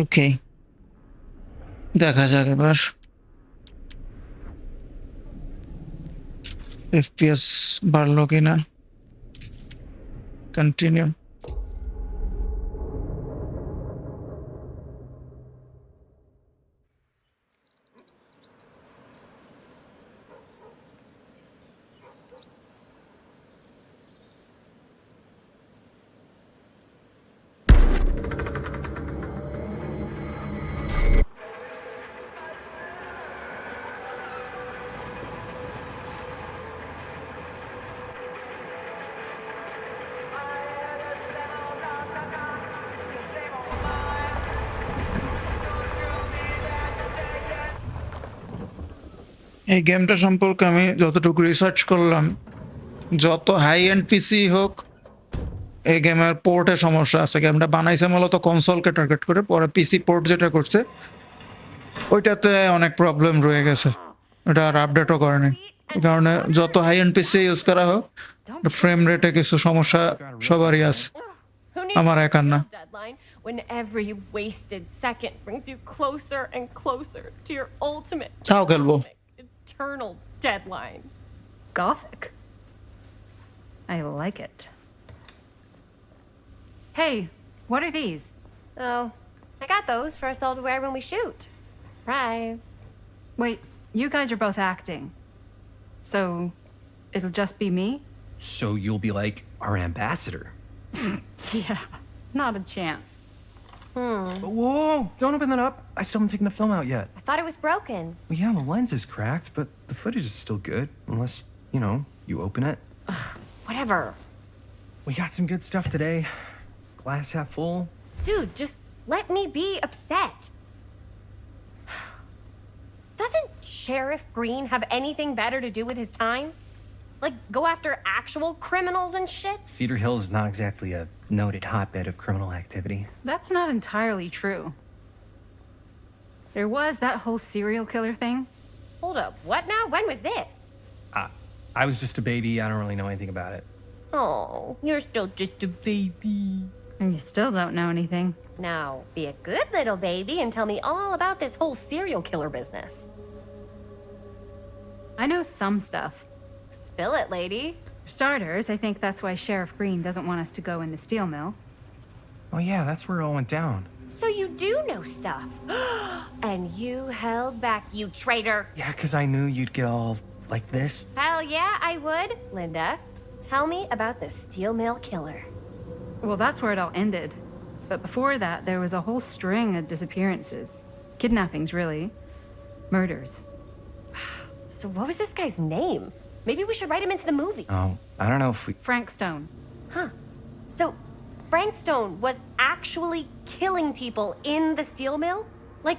ওকে, দেখা যাক এবার এফপিএস বাড়লো কিনা। কন্টিনিউ। এই গেমটা সম্পর্কে আমি যতটুকু রিসার্চ করলাম, যত হাই এন্ড পিসি হোক, এই গেমের পোর্টে সমস্যা আছে। গেমটা বানাইছে মূলত কনসোলকে টার্গেট করে, পরে পিসি পোর্ট যেটা করছে ওইটাতে অনেক প্রবলেম রয়ে গেছে, ওটা আর আপডেটও করেনি। এই কারণে যত হাই এন্ড পিসি ইউজ করা হোক, ফ্রেম রেটে কিছু সমস্যা সবারই আছে, আমার একার না। When every wasted second brings you closer and closer to your ultimate তাও খেলবো। eternal deadline. Gothic. I like it. Hey, what are these? Oh, I got those for us all to wear when we shoot. Surprise. Wait, you guys are both acting. So, it'll just be me? So you'll be like our ambassador. Yeah, not a chance. Whoa, don't open that up. I still haven't taken the film out yet. I thought it was broken. Well, yeah, the lens is cracked, but the footage is still good. Unless, you know, you open it. Whatever. We got some good stuff today. Glass half full. Dude, just let me be upset. Doesn't Sheriff Green have anything better to do with his time? Like, go after actual criminals and shit? Cedar Hills is not exactly a noted hotbed of criminal activity. That's not entirely true. There was that whole serial killer thing. Hold up, what now? When was this? I was just a baby. I don't really know anything about it. Oh, you're still just a baby. And you still don't know anything. Now, be a good little baby and tell me all about this whole serial killer business. I know some stuff. Spill it, lady. For starters, I think that's why Sheriff Green doesn't want us to go in the steel mill. Oh, yeah, that's where it all went down. So you do know stuff. And you held back, you traitor. Yeah, because I knew you'd get all like this. Hell yeah, I would. Linda, tell me about the steel mill killer. Well, that's where it all ended. But before that, there was a whole string of disappearances. Kidnappings, really. Murders. So what was this guy's name? Maybe we should write him into the movie. Oh, I don't know if we... Frank Stone. Huh. So Frank Stone was actually killing people in the steel mill? Like,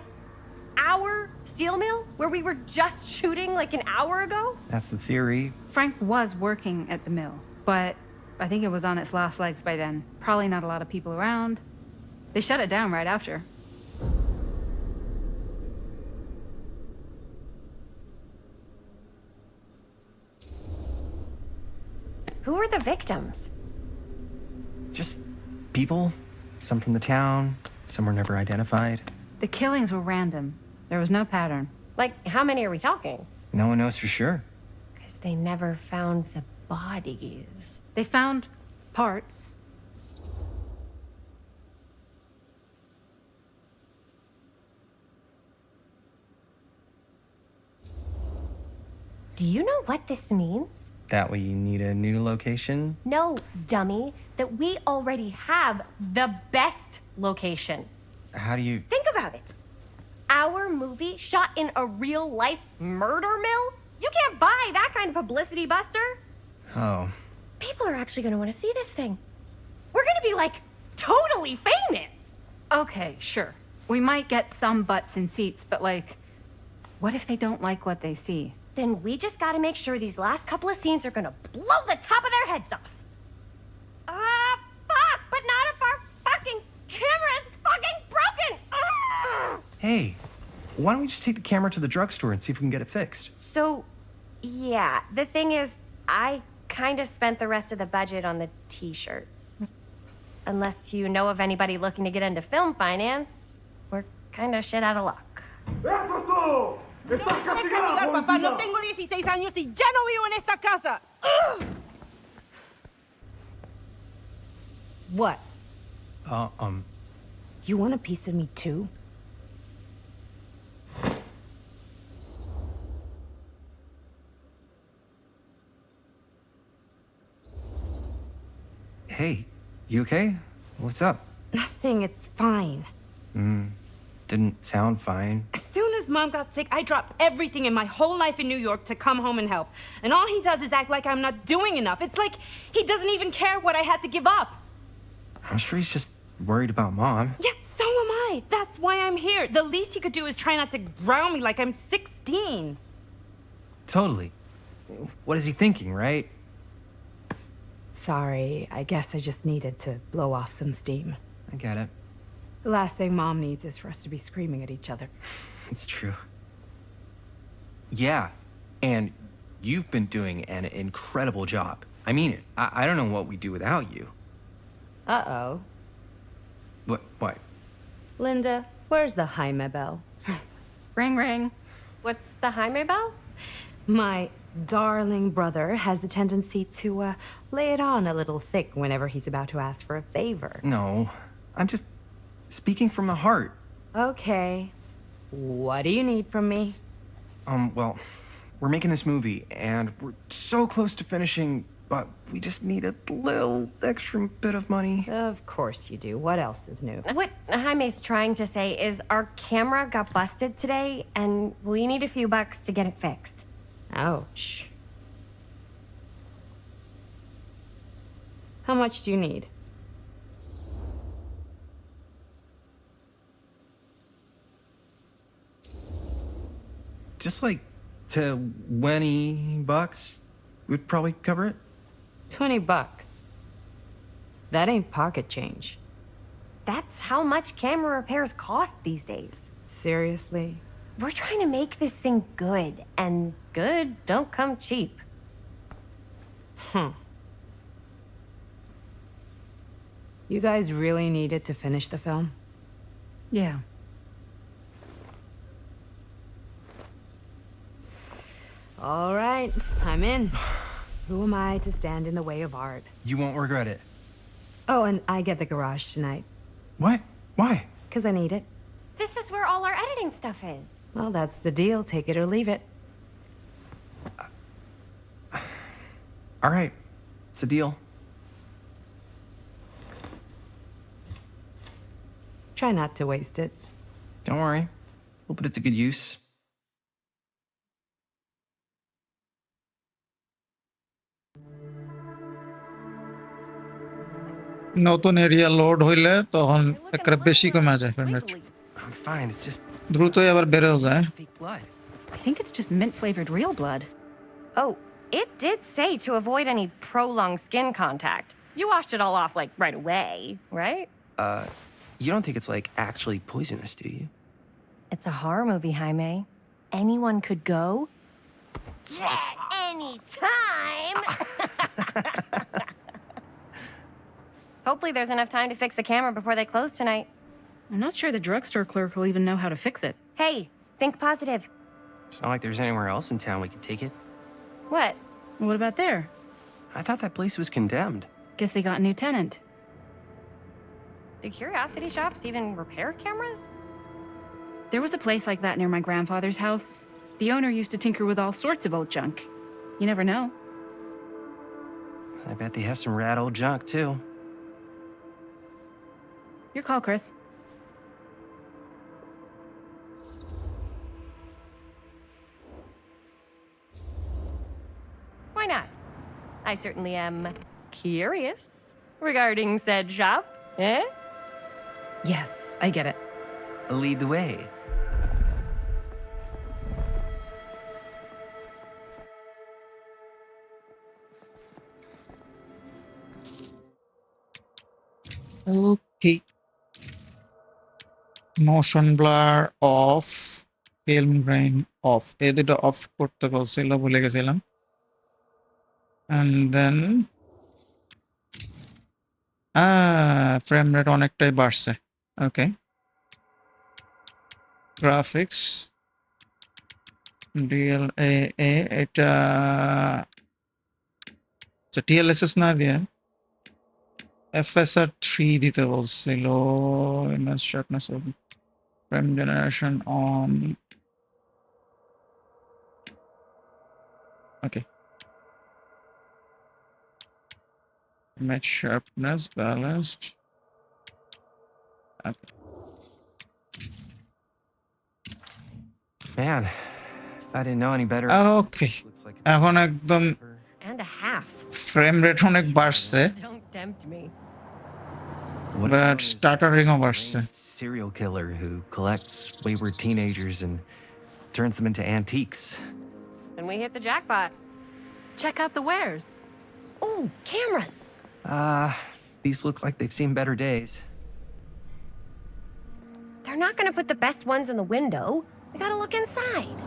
our steel mill? Where we were just shooting like an hour ago? That's the theory. Frank was working at the mill, but I think it was on its last legs by then. Probably not a lot of people around. They shut it down right after. Who were the victims? Just people. Some from the town. Some were never identified. The killings were random. There was no pattern. Like, how many are we talking? No one knows for sure. Because they never found the bodies. They found parts. Do you know what this means? That way you need a new location? No, dummy. That we already have the best location. How do you... Think about it. Our movie shot in a real-life murder mill? You can't buy that kind of publicity, Buster. Oh. People are actually going to want to see this thing. We're going to be, like, totally famous. Okay, sure. We might get some butts in seats, but like, what if they don't like what they see? Then we just gotta make sure these last couple of scenes are gonna blow the top of their heads off. Fuck, but not if our fucking camera's fucking broken. Hey, why don't we just take the camera to the drugstore and see if we can get it fixed? So, yeah, the thing is, I kind of spent the rest of the budget on the t-shirts. Unless you know of anybody looking to get into film finance, we're kind of shit out of luck. ¡Eso es todo! ¡Estás castigado, papá. No jovencita! tengo 16 años y ya no vivo en esta casa. Ugh. What? You want a piece of me too? Hey, you okay? What's up? Nothing, it's fine. Didn't sound fine. As soon as Mom got sick, I dropped everything in my whole life in New York to come home and help. And all he does is act like I'm not doing enough. It's like he doesn't even care what I had to give up. I'm sure he's just worried about Mom. Yeah, so am I. That's why I'm here. The least he could do is try not to ground me like I'm 16. Totally. What is he thinking, right? Sorry, I guess I just needed to blow off some steam. I get it. The last thing Mom needs is for us to be screaming at each other. It's true. Yeah, and you've been doing an incredible job. I mean it. I don't know what we'd do without you. Uh-oh. What? Linda, where's the Jaime bell? Ring, ring. What's the Jaime bell? My darling brother has the tendency to, lay it on a little thick whenever he's about to ask for a favor. No, I'm just speaking from the heart. Okay. What do you need from me? Well, we're making this movie, and we're so close to finishing, but we just need a little extra bit of money. Of course you do. What else is new? What Jaime's trying to say is our camera got busted today, and we need a few bucks to get it fixed. Ouch. How much do you need? Just like $20 would probably cover it. $20. That ain't pocket change. That's how much camera repairs cost these days. Seriously? We're trying to make this thing good, and good don't come cheap. You guys really needed to finish the film? Yeah. All right, I'm in. Who am I to stand in the way of art? You won't regret it. Oh, and I get the garage tonight, What? Why? 'cause I need it. This is where all our editing stuff is. Well, that's the deal. Take it or leave it. All right, it's a deal. Try not to waste it. Don't worry. We'll put it to good use. নতুন area load হইলে তখন একটা বেশি কমে যায় frame rate, I'm fine. It's just দ্রুতই আবার বেড়েও যায়। fake blood. I think it's just mint-flavored real blood. Oh, it did say to avoid any prolonged skin contact. You washed it all off, like, right away, right? You don't think it's like actually poisonous, do you? It's a horror movie, Jaime. Anyone could go. Yeah, anytime! Hopefully there's enough time to fix the camera before they close tonight. I'm not sure the drugstore clerk will even know how to fix it. Hey, think positive. It's not like there's anywhere else in town we could take it. What? What about there? I thought that place was condemned. Guess they got a new tenant. Do curiosity shops even repair cameras? There was a place like that near my grandfather's house. The owner used to tinker with all sorts of old junk. You never know. I bet they have some rad old junk, too. Your call, Chris. Why not? I certainly am curious regarding said shop, eh? Yes, I get it. Lead the way. Okay, motion blur of, film grain of, এই দুটো of করতে বলছিল, ভুলে গেছিলাম। And then frame rate অনেকটাই বাড়ছে। ওকে, graphics DLA এটা টিএলএসএস না দিয়ে এফএসআর 3 দিতে বলছিল। Image sharpness of frame generation on okay image sharpness balanced Man, if I didn't know any better. Okay this looks like এখন একদম And a half. Frame rate অনেক বাড়ছে Don't tempt me. What but about his স্টার্টারিংও বাড়ছে। deranged serial killer who collects wayward teenagers and turns them into antiques? And we hit the jackpot. Check out the wares. Ooh, cameras. These look like they've seen better days. They're not gonna put the best ones in the window. We gotta look inside.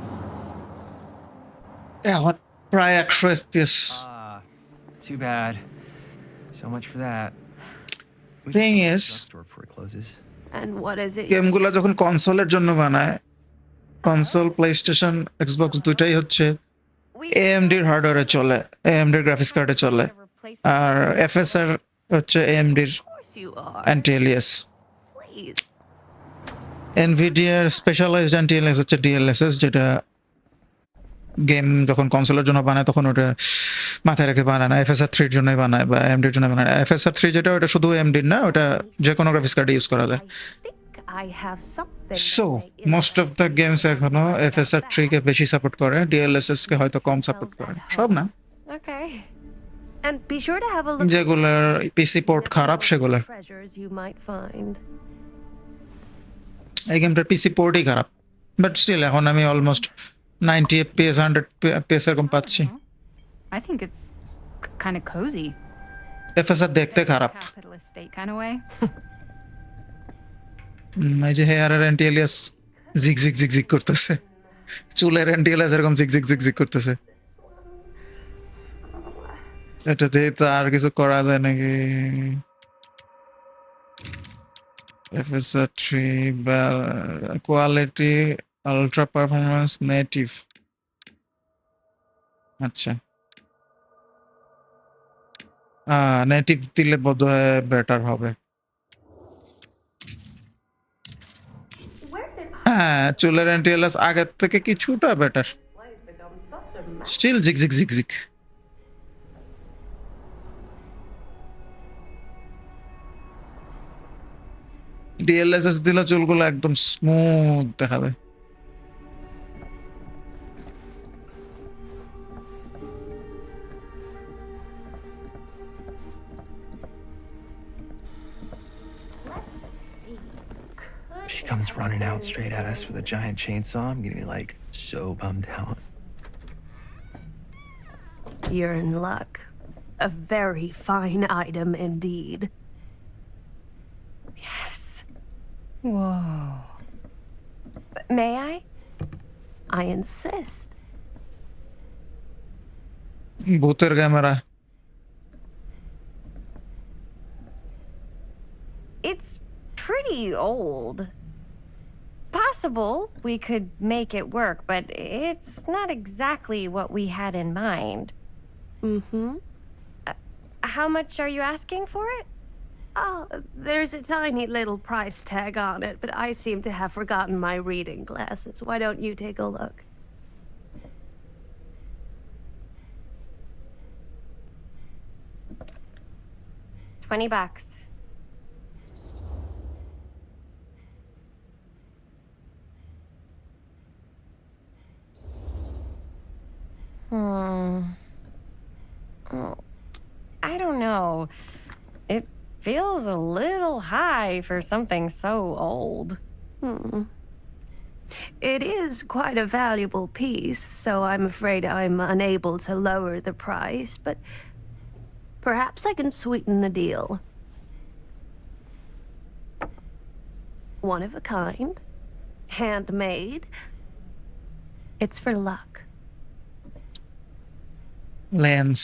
এখন প্রায় 100 FPS। Too bad. So much for that. We Thing should go to the is- drugstore before it closes. And what is it? গেমগুলো যখন কনসোলের জন্য বানায়, console PlayStation Xbox দুটাই হচ্ছে এএমডির হার্ডওয়্যারে চলে, এএমডির গ্রাফিক্স কার্ডে চলে, আর এফএসআর হচ্ছে এএমডির Of course you are. Anti alias. Please. এনভিডিয়ার স্পেশালাইজড অ্যান্টি এলিয়াস হচ্ছে ডিএলএসএস, যেটা গেম যখন কনসোলের জন্য বানায় তখন ওটা মাথায় রেখে বানায় না, এফএসআর 3 জন্যই বানায় বা এমডির জন্য বানায়। এফএসআর 3 যেটা ওটা শুধু এমডির না, ওটা যে কোনো গ্রাফিক্স কার্ডে ইউজ করা যায়। I think I have something. So most of the games এখনো এফএসআর 3 কে বেশি সাপোর্ট করে, ডিএলএসএস কে হয়তো কম সাপোর্ট করে, সব না। Okay. And be sure to have a look. যেগুলোর পিসি পোর্ট খারাপ সেগুলো। Treasures you might find. এই গেমটার পিসি পোর্টই খারাপ, বাট স্টিল এখন আমি অলমোস্ট 90 FPS 100 FPS এরকম পাচ্ছি। I think it's kind of cozy. FSR দেখতে খারাপ। Capitalist state kind of way. এই যে হেয়ারের অ্যান্টি এলিয়াস জিগ জিগ জিগ জিগ করতেছে, চুলের অ্যান্টি এলিয়াস এরকম জিগ জিগ জিগ জিগ করতেছে। এটাতে তো আর কিছু করা যায় নাকি? FSR 3 quality ultra performance native. আচ্ছা, নেটিভ দিলে বোধহয় বেটার হবে। হ্যাঁ, চুলের অ্যান্টিএলএস আগের থেকে কিছুটা বেটার, স্টিল জিগ জিগ জিগ জিগ। ডিএলএসএস দিলে চুলগুলো একদম স্মুথ দেখাবে। If she comes running out straight at us with a giant chainsaw, I'm gonna be like so bummed out. You're in luck. A very fine item indeed. Yes. Whoa. May I? I insist. ভূতের camera. It's pretty old. Possible we could make it work, but it's not exactly what we had in mind. Mm-hmm. How much are you asking for it? Oh, there's a tiny little price tag on it, but I seem to have forgotten my reading glasses. Why don't you take a look? $20. Hmm. Oh, I don't know. It feels a little high for something so old. It is quite a valuable piece, so I'm afraid I'm unable to lower the price, but perhaps I can sweeten the deal. One of a kind, handmade. It's for luck. Lens.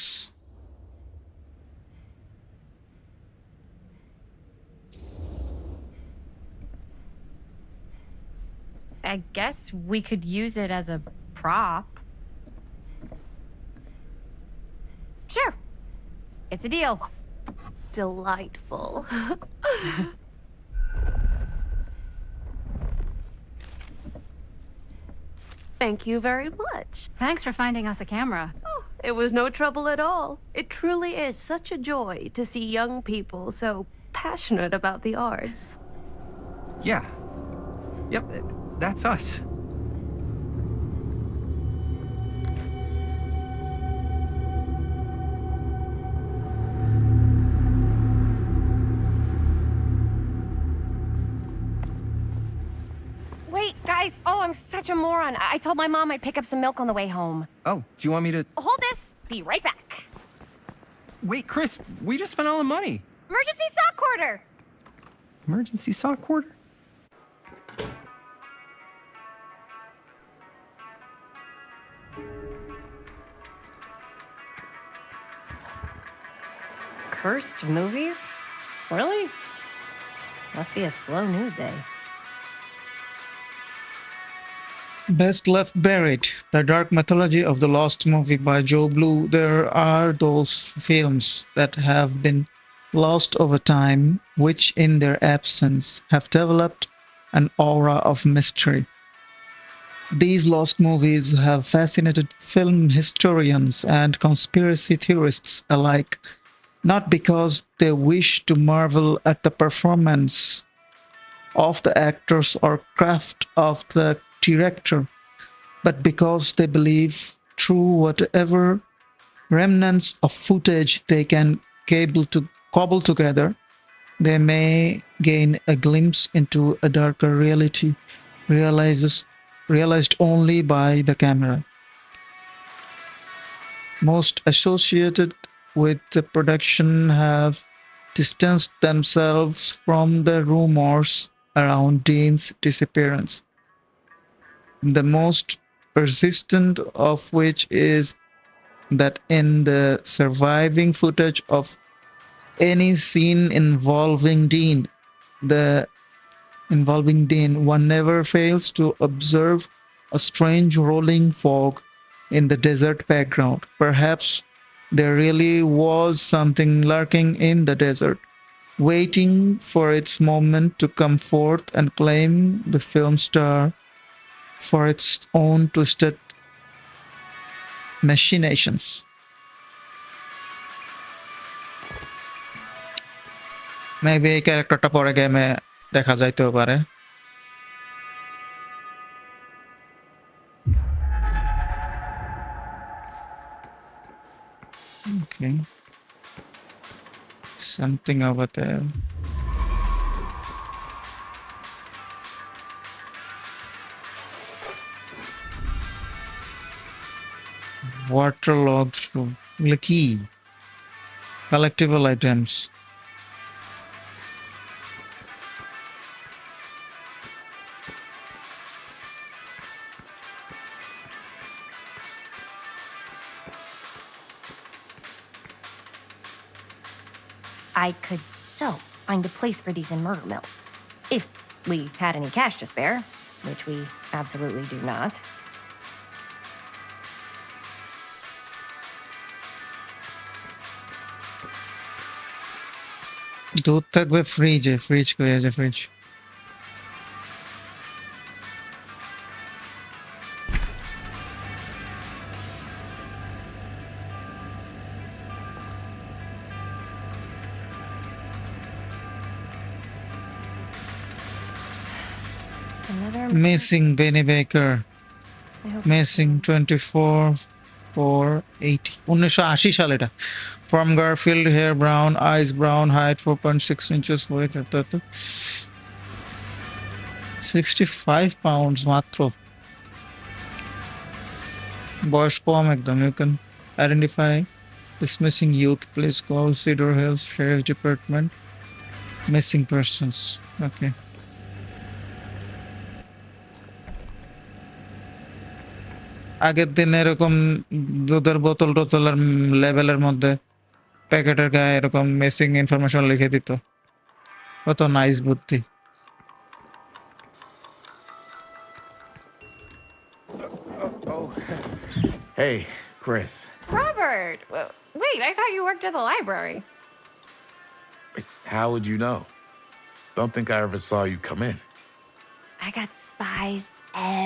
I guess we could use it as a prop. Sure. It's a deal. Delightful. Thank you very much. Thanks for finding us a camera. It was no trouble at all. It truly is such a joy to see young people so passionate about the arts. Yeah. Yep, that's us. Wait, guys. Oh, I'm such a moron. I told my mom I'd pick up some milk on the way home. Oh, do you want me to... Hold this. Be right back. Wait, Chris, we just spent all the money. Emergency sock quarter. Emergency sock quarter? Cursed movies? Really? Must be a slow news day. Best Left Buried, The Dark Mythology of the Lost Movie by Joe Blue. There are those films that have been lost over time, which in their absence have developed an aura of mystery. These lost movies have fascinated film historians and conspiracy theorists alike, not because they wish to marvel at the performance of the actors or craft of the director, but because they believe through whatever remnants of footage they can cobble together, they may gain a glimpse into a darker reality realized only by the camera. Most associated with the production have distanced themselves from the rumors around Dean's disappearance, the most persistent of which is that in the surviving footage of any scene involving Dean, one never fails to observe a strange rolling fog in the desert background. Perhaps there really was something lurking in the desert, waiting for its moment to come forth and claim the film star for its own twisted machinations. Maybe এই ক্যারেক্টারটা পরে গেমে দেখা যাইতেও পারে। Okay. Something over there. Waterlogged room. Key. Collectible items. I could so find a place for these in Murder Mill. If we had any cash to spare, which we absolutely do not. দুধ থাকবে ফ্রিজে, fridge কই আছে fridge? Another Missing Benny Baker. I hope Missing 24/4/80 1980 সাল এটা। From Garfield, hair brown, eyes brown, height 4.6 inches, weight 65 pounds মাত্র। বয়স কম একদম। You can identify this missing youth. Please call Cedar Hills Sheriff Department. Missing persons. Okay. আগের দিন এরকম দুধের বোতল টোতলের লেভেলের মধ্যে প্যাকেটের গায়ে এরকম মিসিং ইনফরমেশন লিখে দিত। কত নাইস বুদ্ধি। Hey, Chris. Robert! Wait, I thought you worked at the library. Wait, how would you know? Don't think I ever saw you come in. I got spies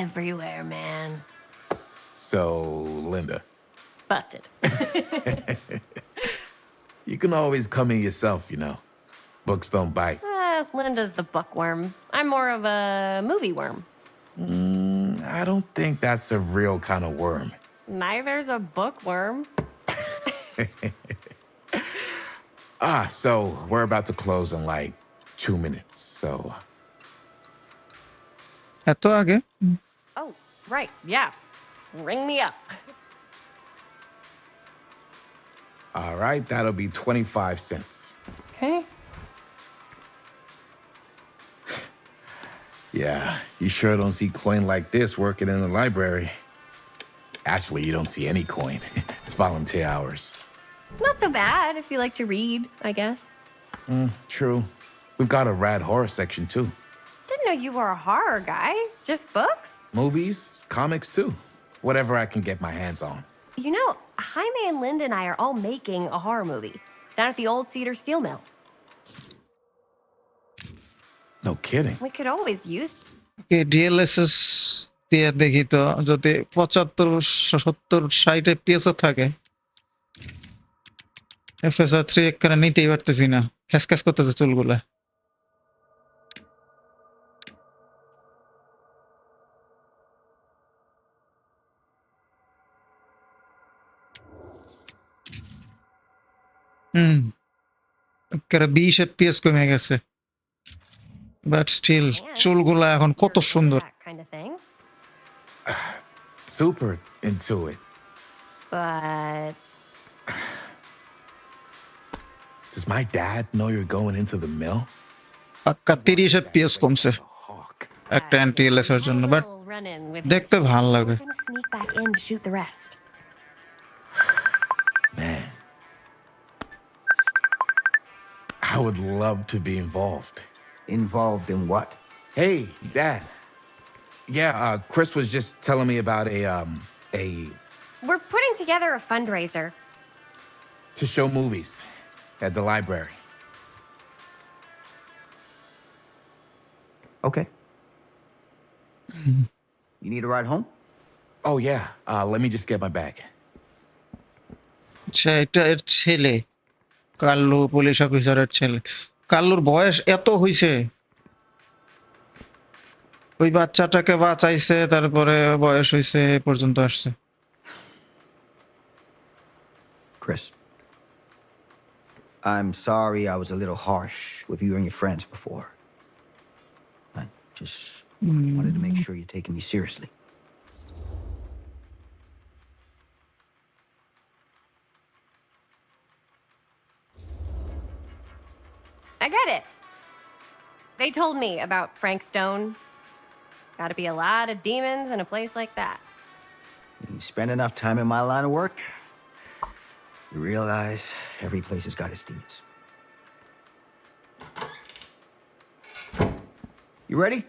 everywhere, man. So, Linda, Busted. you can always come in yourself, you know. Books don't bite. Linda's the bookworm. I'm more of a movie worm. I don't think that's a real kind of worm. Neither's a bookworm. So we're about to close in like 2 minutes, so... এত আগে? Oh, right, yeah. Ring me up. All right, that'll be 25 cents. Okay. Yeah, you sure don't see coin like this working in the library. Actually, you don't see any coin. It's volunteer hours. Not so bad if you like to read, I guess. True. We've got a rad horror section, too. Didn't know you were a horror guy. Just books? Movies, comics, too. Whatever I can get my hands on. You know, Jaime and Linda and I are all making a horror movie down at the old Cedar Steel Mill. No kidding. We could always use... okay DLSS দিয়ে দেখি তো যদি 75 70 60 এফপিএসও থাকে FSR 3 একখানে নিতেই পারতেছি না খ্যাস করতেছে চুলগুলা একবারে 20 এফপিএস কমে গেছে বাট স্টিল চুলগুলা এখন কত সুন্দর That kind of thing. Super into it. But... Does my dad know you're going into the mill? পাক্কা 30 এফপিএস কমছে Hawk. একটা এনটিএলএস এর জন্য but We'll run in with দেখতে ভালো লাগে We're gonna sneak back in to shoot the rest. Man. I would love to be involved. Involved in what? Hey, Dad. Yeah, Chris was just telling me about a We're putting together a fundraiser. to show movies at the library. Okay. You need a ride home? Oh yeah. Let me just get my bag. আচ্ছা এটা এর ছেলে Kallu police অফিসারের ছেলে কাল্লুর বয়স এত হইছে ওই বাচ্চাটাকে বাঁচাইছে তারপরে বয়স হইছে এ পর্যন্ত আসছে Chris. I'm sorry I was a little harsh with you and your friends before. I just wanted to make sure you're taking me seriously. I get it. They told me about Frank Stone. Gotta be a lot of demons in a place like that. When you spend enough time in my line of work, you realize every place has got its demons. You ready?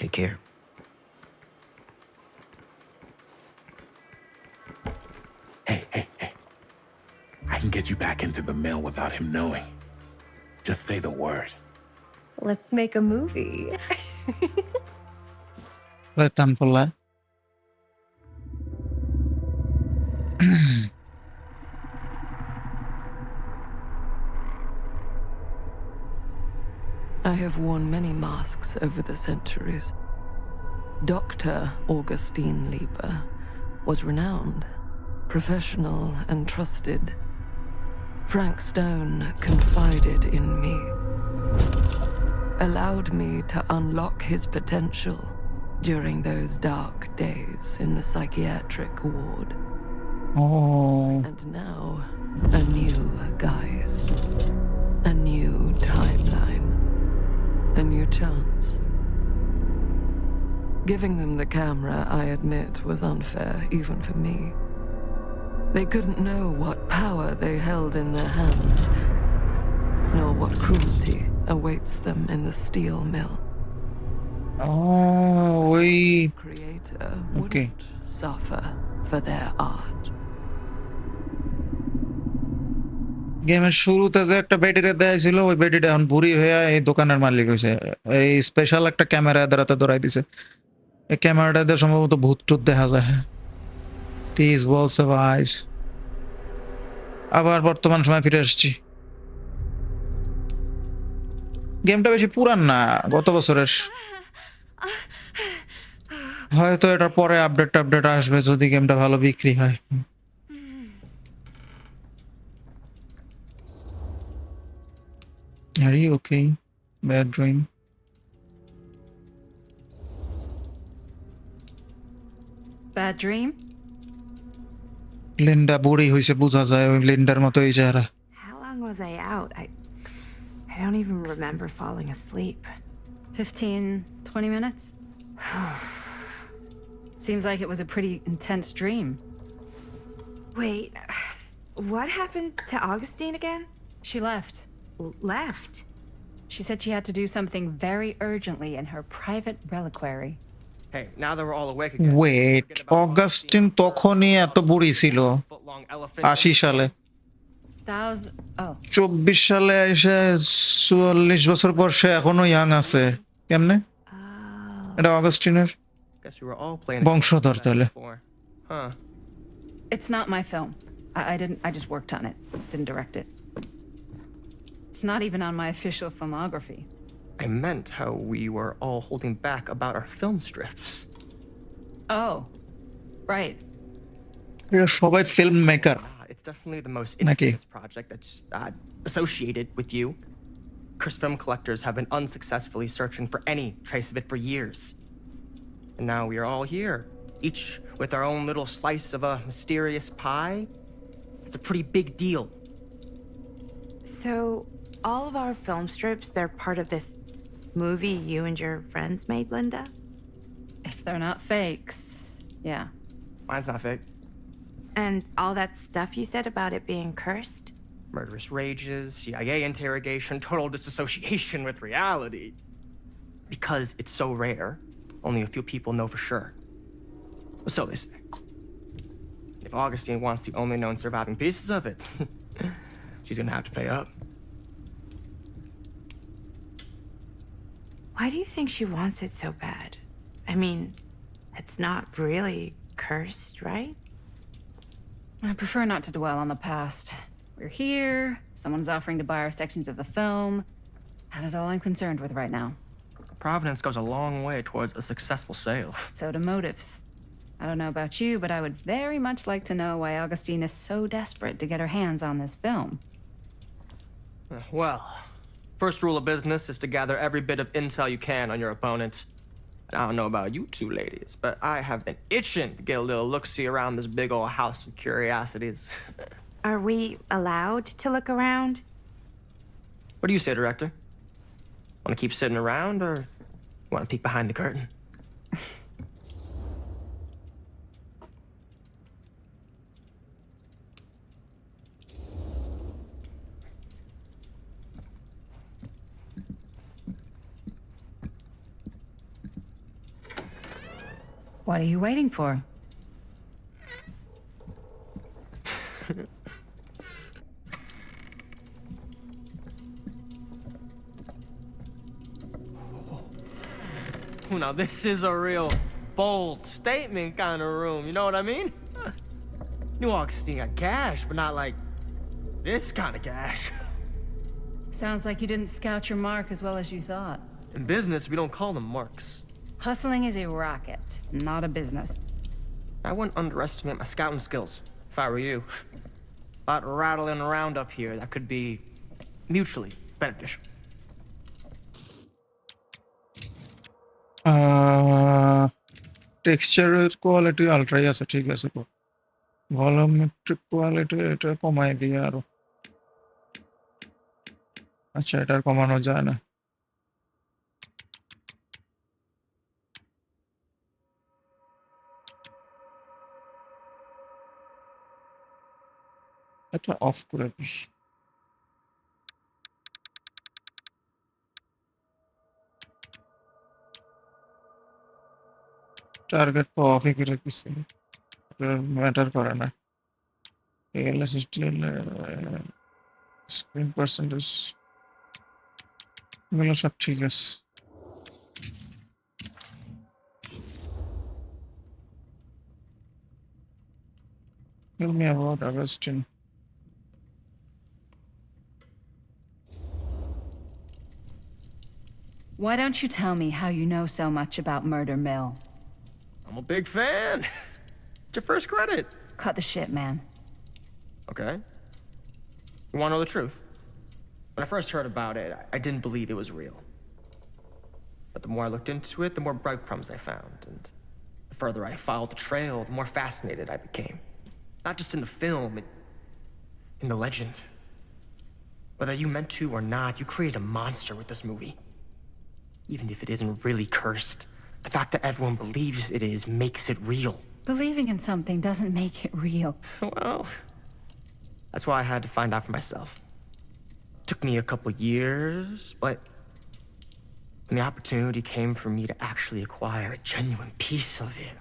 Take care. Hey. I can get you back into the mill without him knowing. Just say the word. Let's make a movie. বেতন পোলা I have worn many masks over the centuries. Dr. Augustine Lieber was renowned, professional, and trusted. Frank Stone confided in me, allowed me to unlock his potential during those dark days in the psychiatric ward. Oh, And now, a new guise, a new timeline, a new chance. Giving them the camera, I admit, was unfair, even for me. They couldn't know what power they held in their hands, nor what cruelty awaits them in the steel mill. ওই Creator okay wouldn't suffer for their art. গেমের শুরুতে যে একটা বেডিরে দেয়া ছিল ওই বেডিটা এখন বুড়ি হয়ে এই দোকানের মালিক হয়েছে এই স্পেশাল একটা ক্যামেরা এদের হাতে ধরাই দিছে এই ক্যামেরাটা দিয়ে সম্ভবত ভূত টুত দেখা যায় প্লিজ বলছে ভাই আবার বর্তমান সময় ফিরে আসছি গেমটা বেশি পুরান না গত বছরের হয়তো এটার পরে আপডেট আসবে যদি গেমটা ভালো বিক্রি হয় Are you okay? Bad dream. Bad dream? Linda বুড়ি হইছে বোঝা যায় ওই লিন্ডার মতো এই চেহারা How long was I out? I don't even remember falling asleep. 15, 20 minutes? Seems like it was a pretty intense dream. Wait, what happened to Augustine again? She left. Left? She said she had to do something very urgently in her private reliquary. Hey, now that we're all awake again. Wait Augustine তখনই এত বুড়ি ছিল Foot-long elephant. 80 সালে Oh, 24 সালে এসে 44 বছর পর সে এখনো ইয়াং আছে কেমনে এটা অগাস্টিনের Guess we were all playing বংশধর তাহলে before. Huh. it's not my film. I just worked on it. Didn't direct it. It's not even on my official filmography. I meant how we were all holding back about our film strips. Oh, right. এরা সবাই film maker It's definitely the most Naki. infamous project that's associated with you. Cursed film collectors have been unsuccessfully searching for any trace of it for years. And now we are all here, each with our own little slice of a mysterious pie. It's a pretty big deal. So, all of our film strips, they're part of this movie you and your friends made, Linda? If they're not fakes, yeah. Mine's not fake. And all that stuff you said about it being cursed? Murderous rages, CIA interrogation, total disassociation with reality. Because it's so rare, only a few people know for sure. So they say. If Augustine wants the only known surviving pieces of it, she's gonna have to pay up. Why do you think she wants it so bad? I mean, it's not really cursed, right? I prefer not to dwell on the past. We're here, someone's offering to buy our sections of the film. That is all I'm concerned with right now. Providence goes a long way towards a successful sale. So do motives. I don't know about you, but I would very much like to know why Augustine is so desperate to get her hands on this film. Well, first rule of business is to gather every bit of intel you can on your opponent. And I don't know about you two ladies, but I have been itching to get a little look-see around this big old house of curiosities. Are we allowed to look around? What do you say, Director? Want to keep sitting around, or want to peek behind the curtain? What are you waiting for? Now this is a real bold statement kind of room, you know what I mean? New Augustine got cash, but not like this kind of cash. Sounds like you didn't scout your mark as well as you thought. In business, we don't call them marks. Hustling is a racket, not a business. I wouldn't underestimate my scouting skills, if I were you. A lot rattling around up here that could be mutually beneficial. টেক্সচারের quality আলট্রাই আছে ঠিক আছে তো volumetric quality এটা কমাই দিয়ে আরো আচ্ছা এটা আর কমানো যায় না এটা অফ করে দিই টার্গেট তো অফই করে দিছি, ম্যাটার করে না। এএলএস স্ক্রিন পার্সেন্টেজ এগুলো সব ঠিক আছে। Tell me about Augustine. Why don't you tell me how you know so much about Murder Mill? I'm a big fan. It's your first credit. Cut the shit, man. Okay. You want to know the truth? When I first heard about it, I didn't believe it was real. But the more I looked into it, the more breadcrumbs I found. And the further I followed the trail, the more fascinated I became. Not just in the film, in the legend. Whether you meant to or not, you created a monster with this movie. Even if it isn't really cursed, the fact that everyone believes it is makes it real. Believing in something doesn't make it real. Well, that's why I had to find out for myself. Took me a couple years, but when the opportunity came for me to actually acquire a genuine piece of it,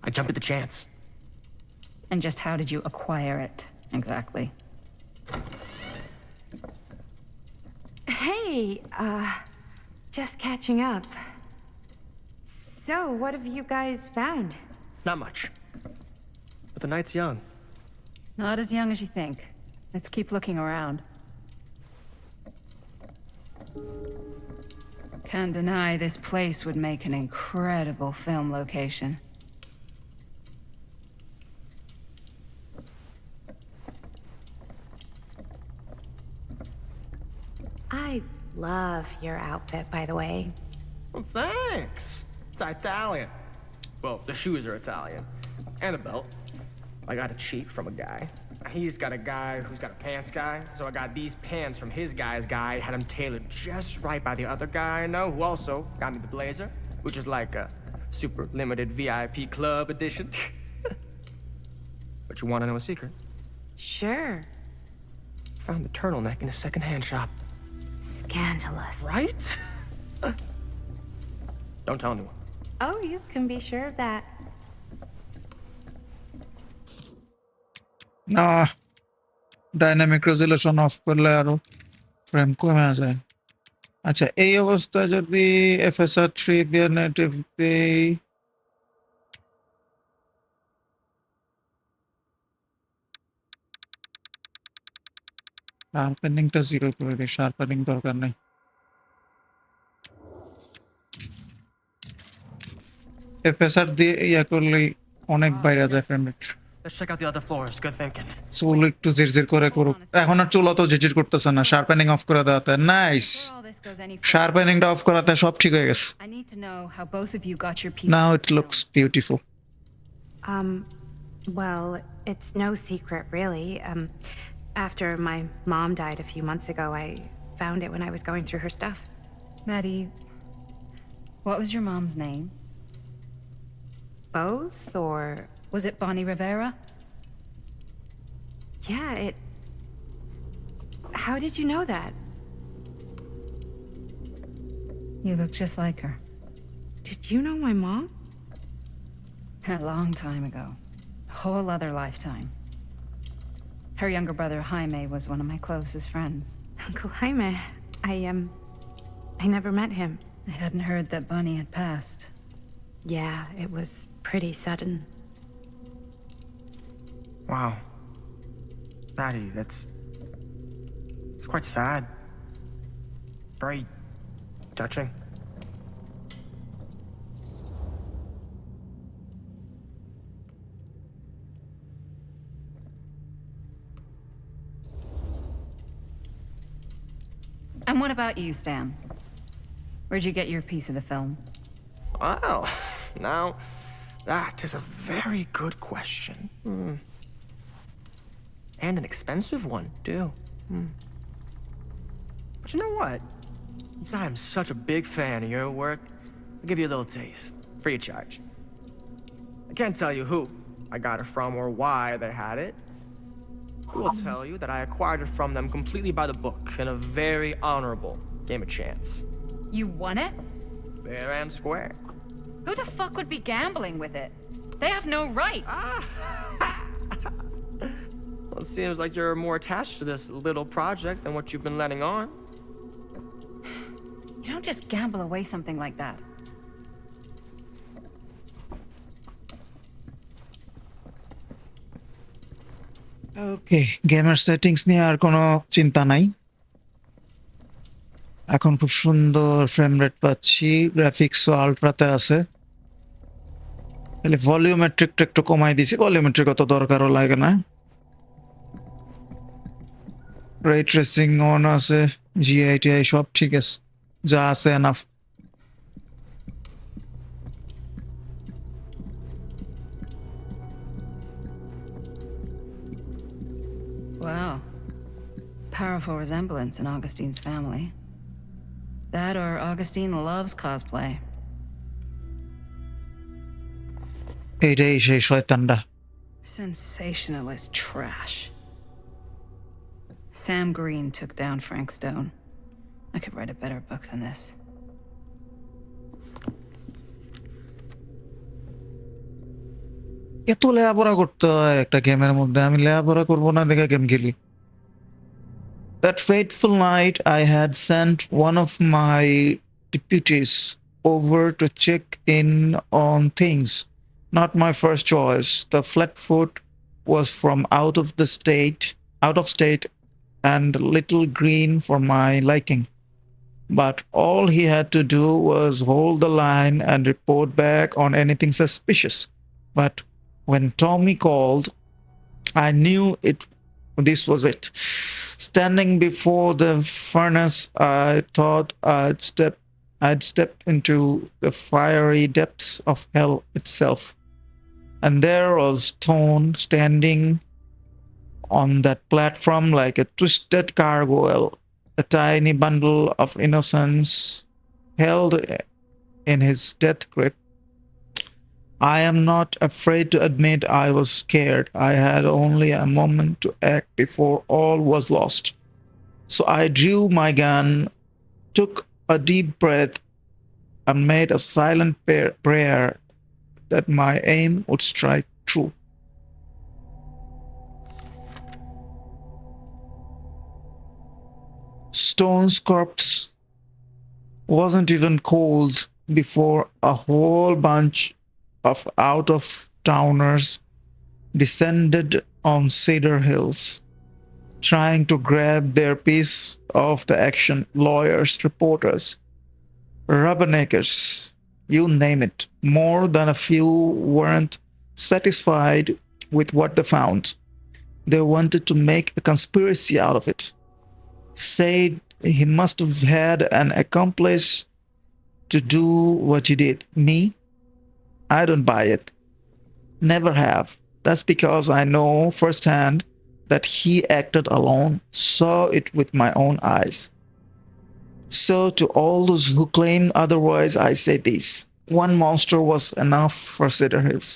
I jumped at the chance. And just how did you acquire it, exactly? Hey, just catching up. So, what have you guys found? Not much. But the night's young. Not as young as you think. Let's keep looking around. Can't deny this place would make an incredible film location. I love your outfit, by the way. Well, thanks. It's Italian. Well, the shoes are Italian. And a belt. I got it cheap from a guy. He's got a guy who's got a pants guy, so I got these pants from his guy's guy, had them tailored just right by the other guy I know, who also got me the blazer, which is like a super limited VIP club edition. But you want to know a secret? Sure. Found the turtleneck in a secondhand shop. Scandalous. Right? Don't tell anyone. Oh, you can be sure of that. না, dynamic resolution of করলে আরো frame কমে যায়। আচ্ছা, এই অবস্থায় যদি FSR 3 দিয়ে নেটিভ দেই, শার্পেনিংটা 0 করে দিই, শার্পেনিং দরকার নেই। FSR দিয়ে ইয়া করলেই অনেক বাইরে যায় frame rate. Let's check out the other floors. Good thinking. চুল একটু জিরজির করে করুক। এখন আর চুল অত জিরজির করতেছে না, শার্পেনিং অফ করে দেওয়াতে। Nice, Before all this goes any further, শার্পেনিংটা অফ করাতে সব ঠিক হয়ে গেছে। I need to know how both of you got your piece. Now of it the looks film. Beautiful. Well, it's no secret, really. After my mom died a few months ago, I found it when I was going through her stuff. Maddie, what was your mom's name? Both, or... Was it Bonnie Rivera? Yeah, it... How did you know that? You look just like her. Did you know my mom? A long time ago. A whole other lifetime. Her younger brother, Jaime, was one of my closest friends. Uncle Jaime. I never met him. I hadn't heard that Bonnie had passed. Yeah, it was pretty sudden. Wow. Maddie, it's quite sad. Very touching. And what about you, Stan? Where'd you get your piece of the film? Well, now, that is a very good question. And an expensive one, too. But you know what? Since I am such a big fan of your work, I'll give you a little taste, free of charge. I can't tell you who I got it from or why they had it. I will tell you that I acquired it from them completely by the book in a very honorable game of chance. You won it? Fair and square. Who the fuck would be gambling with it? They have no right. Well, it seems like you're more attached to this little project than what you've been letting on. You don't just gamble away something like that. ওকে, গেমের settings নিয়ে আর কোনো চিন্তা নাই। এখন খুব সুন্দর frame rate পাচ্ছি, গ্রাফিক্সও আল্ট্রাতে আছে। তাহলে ভলিউমেট্রিকটা একটু কমাই দিয়েছি, ভলিউমেট্রিক অত দরকারও লাগে না। রে ট্রেসিং অন আছে, জিআইটিআই সব ঠিক আছে, যা আছে enough. Wow. Powerful resemblance in Augustine's family. That or Augustine loves cosplay. এইটাই সেই শয়তানটা। Sensationalist trash. Sam Green took down Frank Stone. I could write a better book than this. এত লেখাপড়া করতে হয় একটা গেমের মধ্যে, আমি লেখাপড়া করবো না দেখে গেম খেলি। That fateful night, I had sent one of my deputies over to check in on things. Not my first choice. The flatfoot was from out of state, and little green for my liking. But all he had to do was hold the line and report back on anything suspicious. But when Tommy called, I knew this was it. Standing before the furnace, I thought I'd step into the fiery depths of hell itself. And there was Stone standing on that platform like a twisted gargoyle, a tiny bundle of innocence held in his death grip. I am not afraid to admit I was scared. I had only a moment to act before all was lost. So I drew my gun, took a deep breath, and made a silent prayer that my aim would strike true. Stone's corpse wasn't even cold before a whole bunch of out-of-towners descended on Cedar Hills, trying to grab their piece of the action. Lawyers, reporters, rubberneckers, you name it. More than a few weren't satisfied with what they found. They wanted to make a conspiracy out of it. Said he must have had an accomplice to do what he did. Me? I don't buy it. Never have. That's because I know firsthand that he acted alone, saw it with my own eyes. So to all those who claim otherwise, I say this. One monster was enough for Cedar Hills.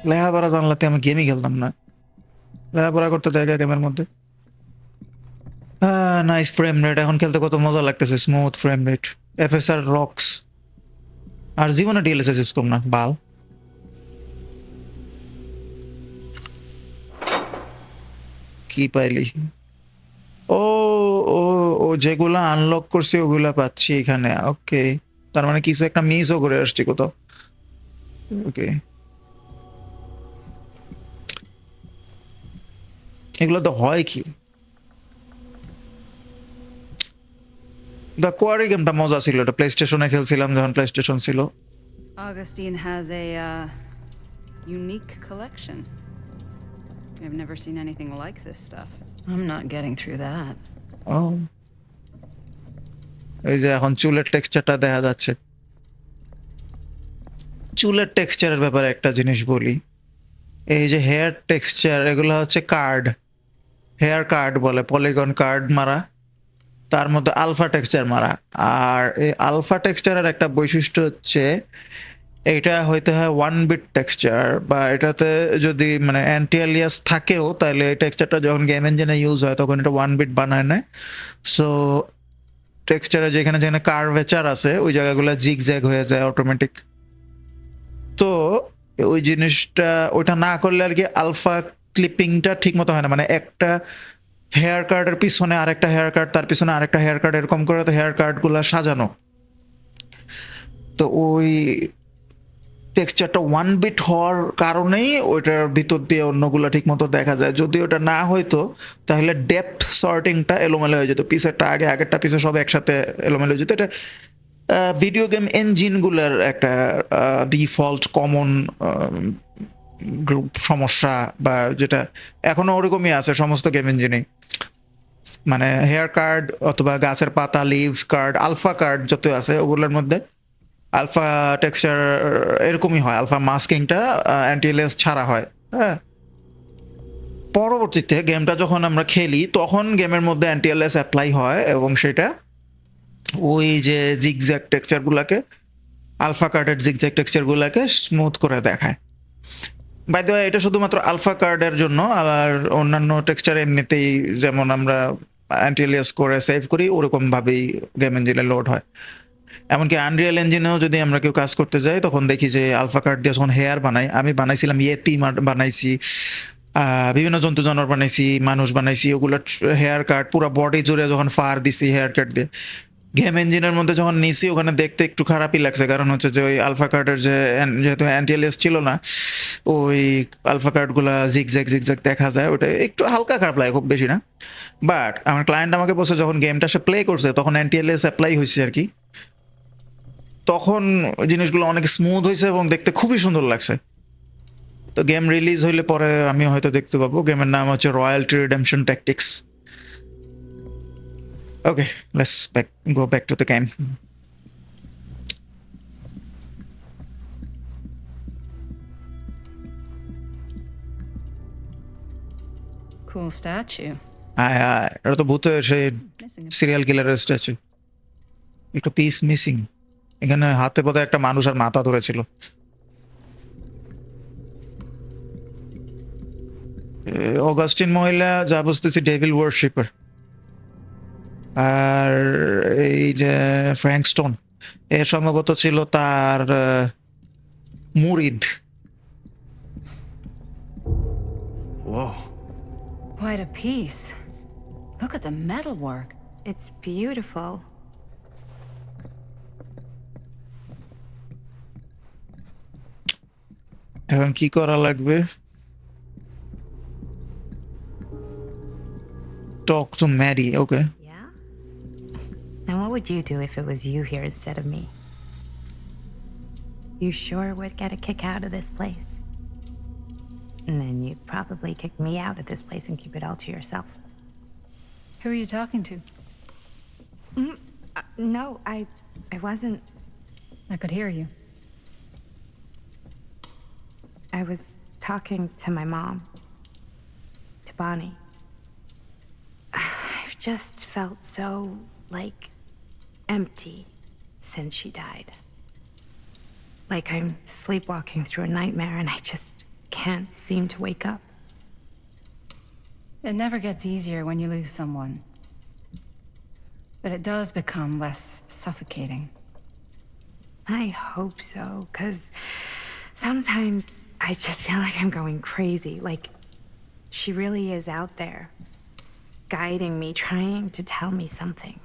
লেখাপড়া জানলাতে আমি গেমই খেলতাম না, লেখাপড়া করতে দেখা গেমের মধ্যে। নাইস ফ্রেম রেট, এখন খেলতে কত মজা লাগতেছে, smooth frame rate, FSR rocks. আর জীবনে ডিএলএসএস ইউজ করব না, বাল। কি পাইলি? ও ও ও যেগুলা আনলক করছি ওগুলা পাচ্ছি এখানে। ওকে, তার মানে কিছু একটা মিসও করে আসছি কোথাও। ওকে, এগুলো তো হয় কি? দ্য কোয়ারি গেমটা মজা ছিল, এটা প্লে স্টেশনে খেলছিলাম যখন প্লে স্টেশন ছিল। Augustine has a unique collection. I've never seen anything like this stuff. I'm not getting through that. ও, এই যে এখন চুলের টেক্সচারটা দেখা যাচ্ছে। চুলের টেক্সচারের ব্যাপারে একটা জিনিস বলি, এই যে হেয়ার টেক্সচার, এগুলো হচ্ছে কার্ড, হেয়ার কার্ড বলে, পলিগন কার্ড মারা, তার মধ্যে আলফা টেক্সচার মারা। আর এই আলফা টেক্সচারের একটা বৈশিষ্ট্য হচ্ছে এইটা হইতে হয় 1 বিট টেক্সচার, বা এটাতে যদি মানে অ্যান্টি এলিয়াস থাকেও তাহলে এই টেক্সচারটা যখন গেম ইঞ্জিনে ইউজ হয় তখন এটা 1 বিট বানায় নেয়। সো টেক্সচারে যেখানে যেখানে কার্ভেচার আছে ওই জায়গাগুলো জিগজ্যাগ হয়ে যায় অটোমেটিক। তো ওই জিনিসটা ওইটা না করলে আর কি আলফা ক্লিপিংটা ঠিক মতো হয় না, মানে একটা হেয়ার কার্ডের পিছনে আরেকটা হেয়ার কার্ড, তার পিছনে আরেকটা হেয়ার কার্ড, এরকম করে তো হেয়ার কার্ডগুলো সাজানো। তো ওই টেক্সচারটা 1 বিট হওয়ার কারণেই ওইটার ভিতর দিয়ে অন্যগুলো ঠিক মতো দেখা যায়। যদি ওটা না হইতো তাহলে ডেপথ সর্টিংটা এলোমেলো হয়ে যেত, পিসেরটা আগে আগেরটা পিসে সব একসাথে এলোমেলো হয়ে যেত। এটা ভিডিও গেম ইঞ্জিনগুলোর একটা ডিফল্ট কমন গ্রুপ সমস্যা, বা যেটা এখনো ওরকমই আছে সমস্ত গেম ইঞ্জিনেই। মানে হেয়ার কার্ড অথবা গাছের পাতা, লিভস কার্ড, আলফা কার্ড যত আছে ওগুলোর মধ্যে আলফা টেক্সচার এরকমই হয়, আলফা মাস্কিংটা অ্যান্টিলেস ছাড়া হয়। হ্যাঁ, পরবর্তীতে গেমটা যখন আমরা খেলি তখন গেমের মধ্যে অ্যান্টিএলএস অ্যাপ্লাই হয় এবং সেটা ওই যে জিগজ্যাগ টেক্সচারগুলোকে, আলফা কার্ডের জিগজ্যাগ টেক্সচারগুলোকে স্মুথ করে দেখায়। বাই দ্য ওয়ে, এটা শুধুমাত্র আলফা কার্ডের জন্য, আর অন্যান্য টেক্সচার এমনিতেই যেমন আমরা অ্যান্টিএলিয়াস করে সেভ করি ওরকমভাবেই গেম ইঞ্জিনে লোড হয়। এমনকি আনরিয়েল ইঞ্জিনেও যদি আমরা কেউ কাজ করতে যাই তখন দেখি যে আলফা কার্ড দিয়ে যখন হেয়ার বানাই, আমি বানাইছিলাম ইয়েতি বানাইছি, বিভিন্ন জন্তু জানোয়ার বানাইছি, মানুষ বানাইছি, ওগুলো হেয়ার কাট পুরো বডি জুড়ে যখন ফার দিছি হেয়ার কাট দিয়ে, গেম ইঞ্জিনের মধ্যে যখন নিছি ওখানে দেখতে একটু খারাপই লাগছে। কারণ হচ্ছে যে ওই আলফা কার্ডের যে যেহেতু অ্যান্টিএলিয়াস ছিল না, ওই আলফা কার্ডগুলো জিগজ্যাগ জিগজ্যাগ দেখা যায়, ওটা একটু হালকা খারাপ লাগে, খুব বেশি না। বাট আমার ক্লায়েন্ট আমাকে বলছে যখন গেমটা সে প্লে করছে তখন অ্যান্টিএলিয়াস অ্যাপ্লাই হয়েছে আর কি, তখন জিনিসগুলো অনেক স্মুথ হয়েছে এবং দেখতে খুবই সুন্দর লাগছে। তো গেম রিলিজ হইলে পরে আমি হয়তো দেখতে পাবো। গেমের নাম হচ্ছে royalty redemption tactics. Okay, let's go back to the game. Cool statue. এটা তো ভূতের সেই Missing a সিরিয়াল কিলারের স্ট্যাচু, একটু পিস মিসিং। এখানে হাতে বোধহয় একটা মানুষ আর মাথা ধরেছিল। অগাস্টিন মহিলা যা বুঝতেছি ডেভিল ওয়ার্শিপার। আর এই যে ফ্র্যাঙ্ক স্টোন এ সম্ভবত ছিল তার মুরিদ। Whoa. Quite a piece. Look at the metalwork. It's beautiful. এখন কি করা লাগবে? Talk to marry. Okay, Yeah? And what would you do if it was you here instead of me? You sure would get a kick out of this place. And then you'd probably kick me out of this place and keep it all to yourself. Who are you talking to? No, I wasn't. I could hear you. I was talking to my mom, to Bonnie. I've just felt so, like, empty since she died. Like I'm sleepwalking through a nightmare and I just can't seem to wake up. It never gets easier when you lose someone. But it does become less suffocating. I hope so, because sometimes I just feel like I'm going crazy. Like, she really is out there, guiding me, trying to tell me something.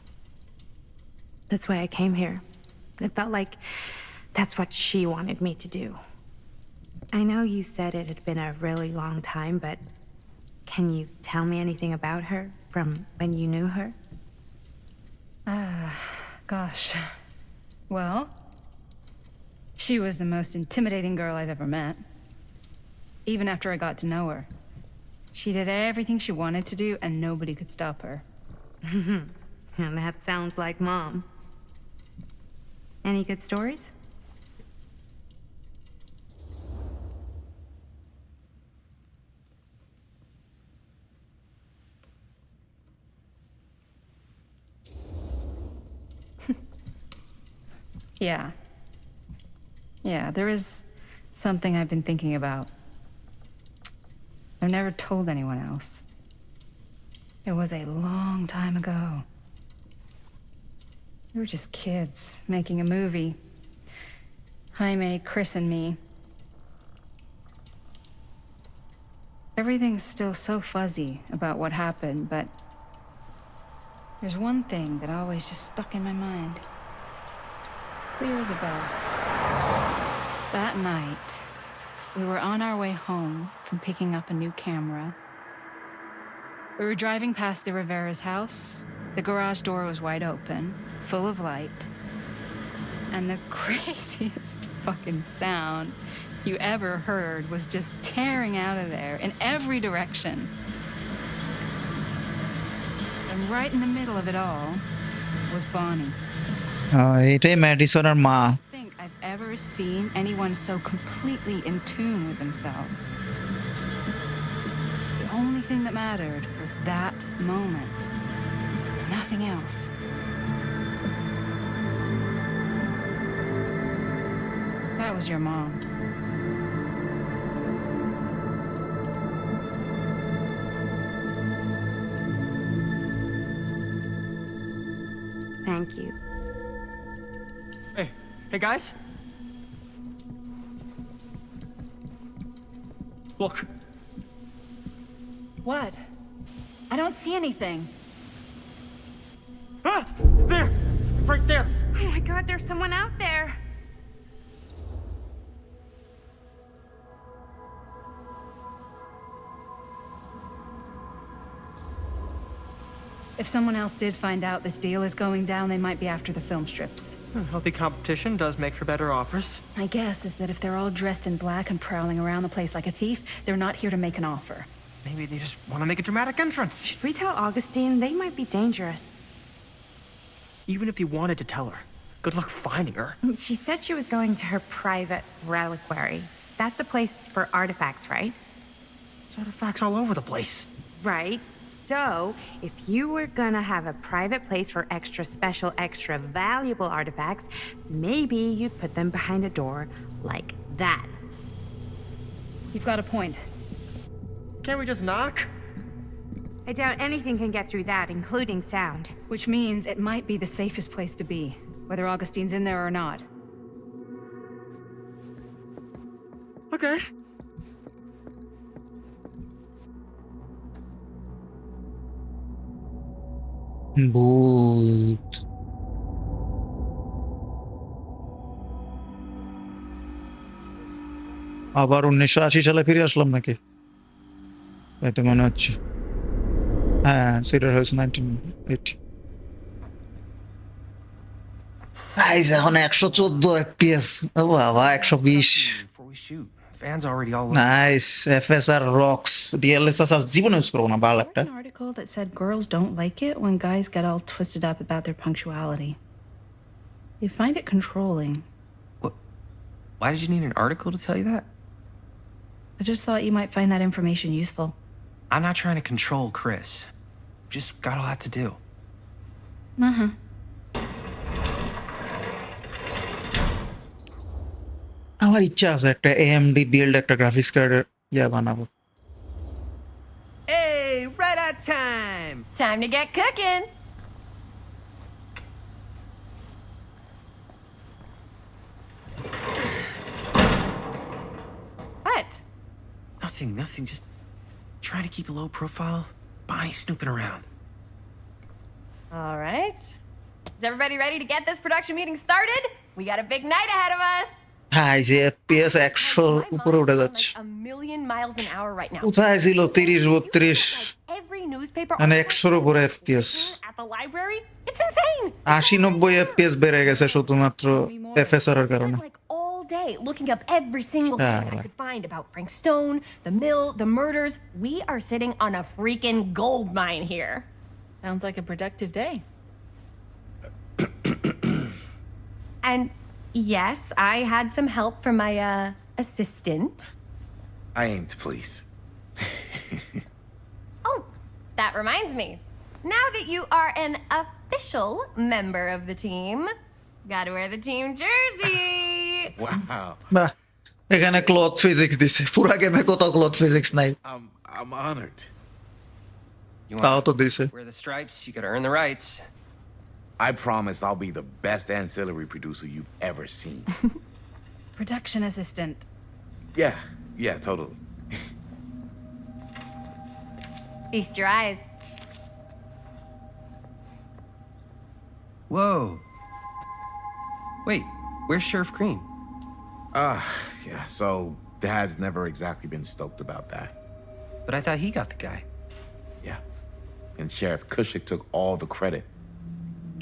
That's why I came here. It felt like that's what she wanted me to do. I know you said it had been a really long time, but can you tell me anything about her from when you knew her? Gosh. Well, she was the most intimidating girl I've ever met. Even after I got to know her. She did everything she wanted to do, and nobody could stop her. And that sounds like Mom. Any good stories? Yeah. Yeah, there is something I've been thinking about. I've never told anyone else. It was a long time ago. We were just kids making a movie. Jaime, Chris, and me. Everything's still so fuzzy about what happened, but there's one thing that always just stuck in my mind. Clear as a bell. That night, we were on our way home from picking up a new camera. We were driving past the Rivera's house. The garage door was wide open, full of light. And the craziest fucking sound you ever heard was just tearing out of there in every direction. And right in the middle of it all was Bonnie. এটাই ম্যাডিসনের মা। I don't think I've ever seen anyone so completely in tune with themselves. The only thing that mattered was that moment. Nothing else. That was your mom. Thank you. Hey guys. Look. What? I don't see anything. Ah! There! Right there! Oh my God, there's someone out there. If someone else did find out this deal is going down, they might be after the film strips. Healthy competition does make for better offers. My guess is that if they're all dressed in black and prowling around the place like a thief, they're not here to make an offer. Maybe they just want to make a dramatic entrance. Should we tell Augustine? They might be dangerous. Even if you wanted to tell her, good luck finding her. She said she was going to her private reliquary. That's a place for artifacts, right? There's artifacts all over the place. Right. So, if you were gonna have a private place for extra special, extra valuable artifacts, maybe you'd put them behind a door like that. You've got a point. Can't we just knock? I doubt anything can get through that, including sound. Which means it might be the safest place to be, whether Augustine's in there or not. Okay. ভূত। আবার 1980 সালে ফিরে আসলাম নাকি? এতে মনে হচ্ছে। হ্যাঁ, cedar house 1980। Guys এখন 114 FPS। ও বাবা 120। Before we shoot, fans already all nice, FSR rocks। DLSR জীবনে ইউজ করব না, ভালো একটা। An article that said girls don't like it when guys get all twisted up about their punctuality. They find it controlling. What? Why did you need an article to tell you that? I just thought you might find that information useful. I'm not trying to control Chris. Just got a lot to do. Uh-huh. আমার ইচ্ছা আছে একটা AMD build একটা graphics কার্ডের বানাবো। Hey, right at time! Time to get cooking. What? Nothing. Just trying to keep a low profile. Bonnie snooping around. All right. Is everybody ready to get this production meeting started? We got a big night ahead of us. হ্যাঁ, যে FPS 100 উপরে উঠে যাচ্ছে। A million miles an hour right now. কোথায় ছিল 30-32? Every newspaper মানে 100-র উপরে FPS। at the library. It's insane. 80-90 FPS বেড়ে গেছে শুধুমাত্র FSR এর কারণে। Like all day looking up every single thing I right. could find about Frank Stone, the mill, the murders. We are sitting on a freaking gold mine here. Sounds like a productive day. And yes, I had some help from my assistant. I aim to please. Oh, that reminds me. Now that you are an official member of the team, gotta wear the team jersey. Wow. বাহ, এখানে cloth physics দিছে, পুরা গেমে কোথাও cloth physics নাই, I'm honored. You তাও want তো to দিছে। wear the stripes, you gotta earn the rights. I promise I'll be the best ancillary producer you've ever seen. Production assistant. Yeah, totally. Feast your eyes. Whoa. Wait, where's Sheriff Green? Yeah, so Dad's never exactly been stoked about that. But I thought he got the guy. Yeah. And Sheriff Cushik took all the credit.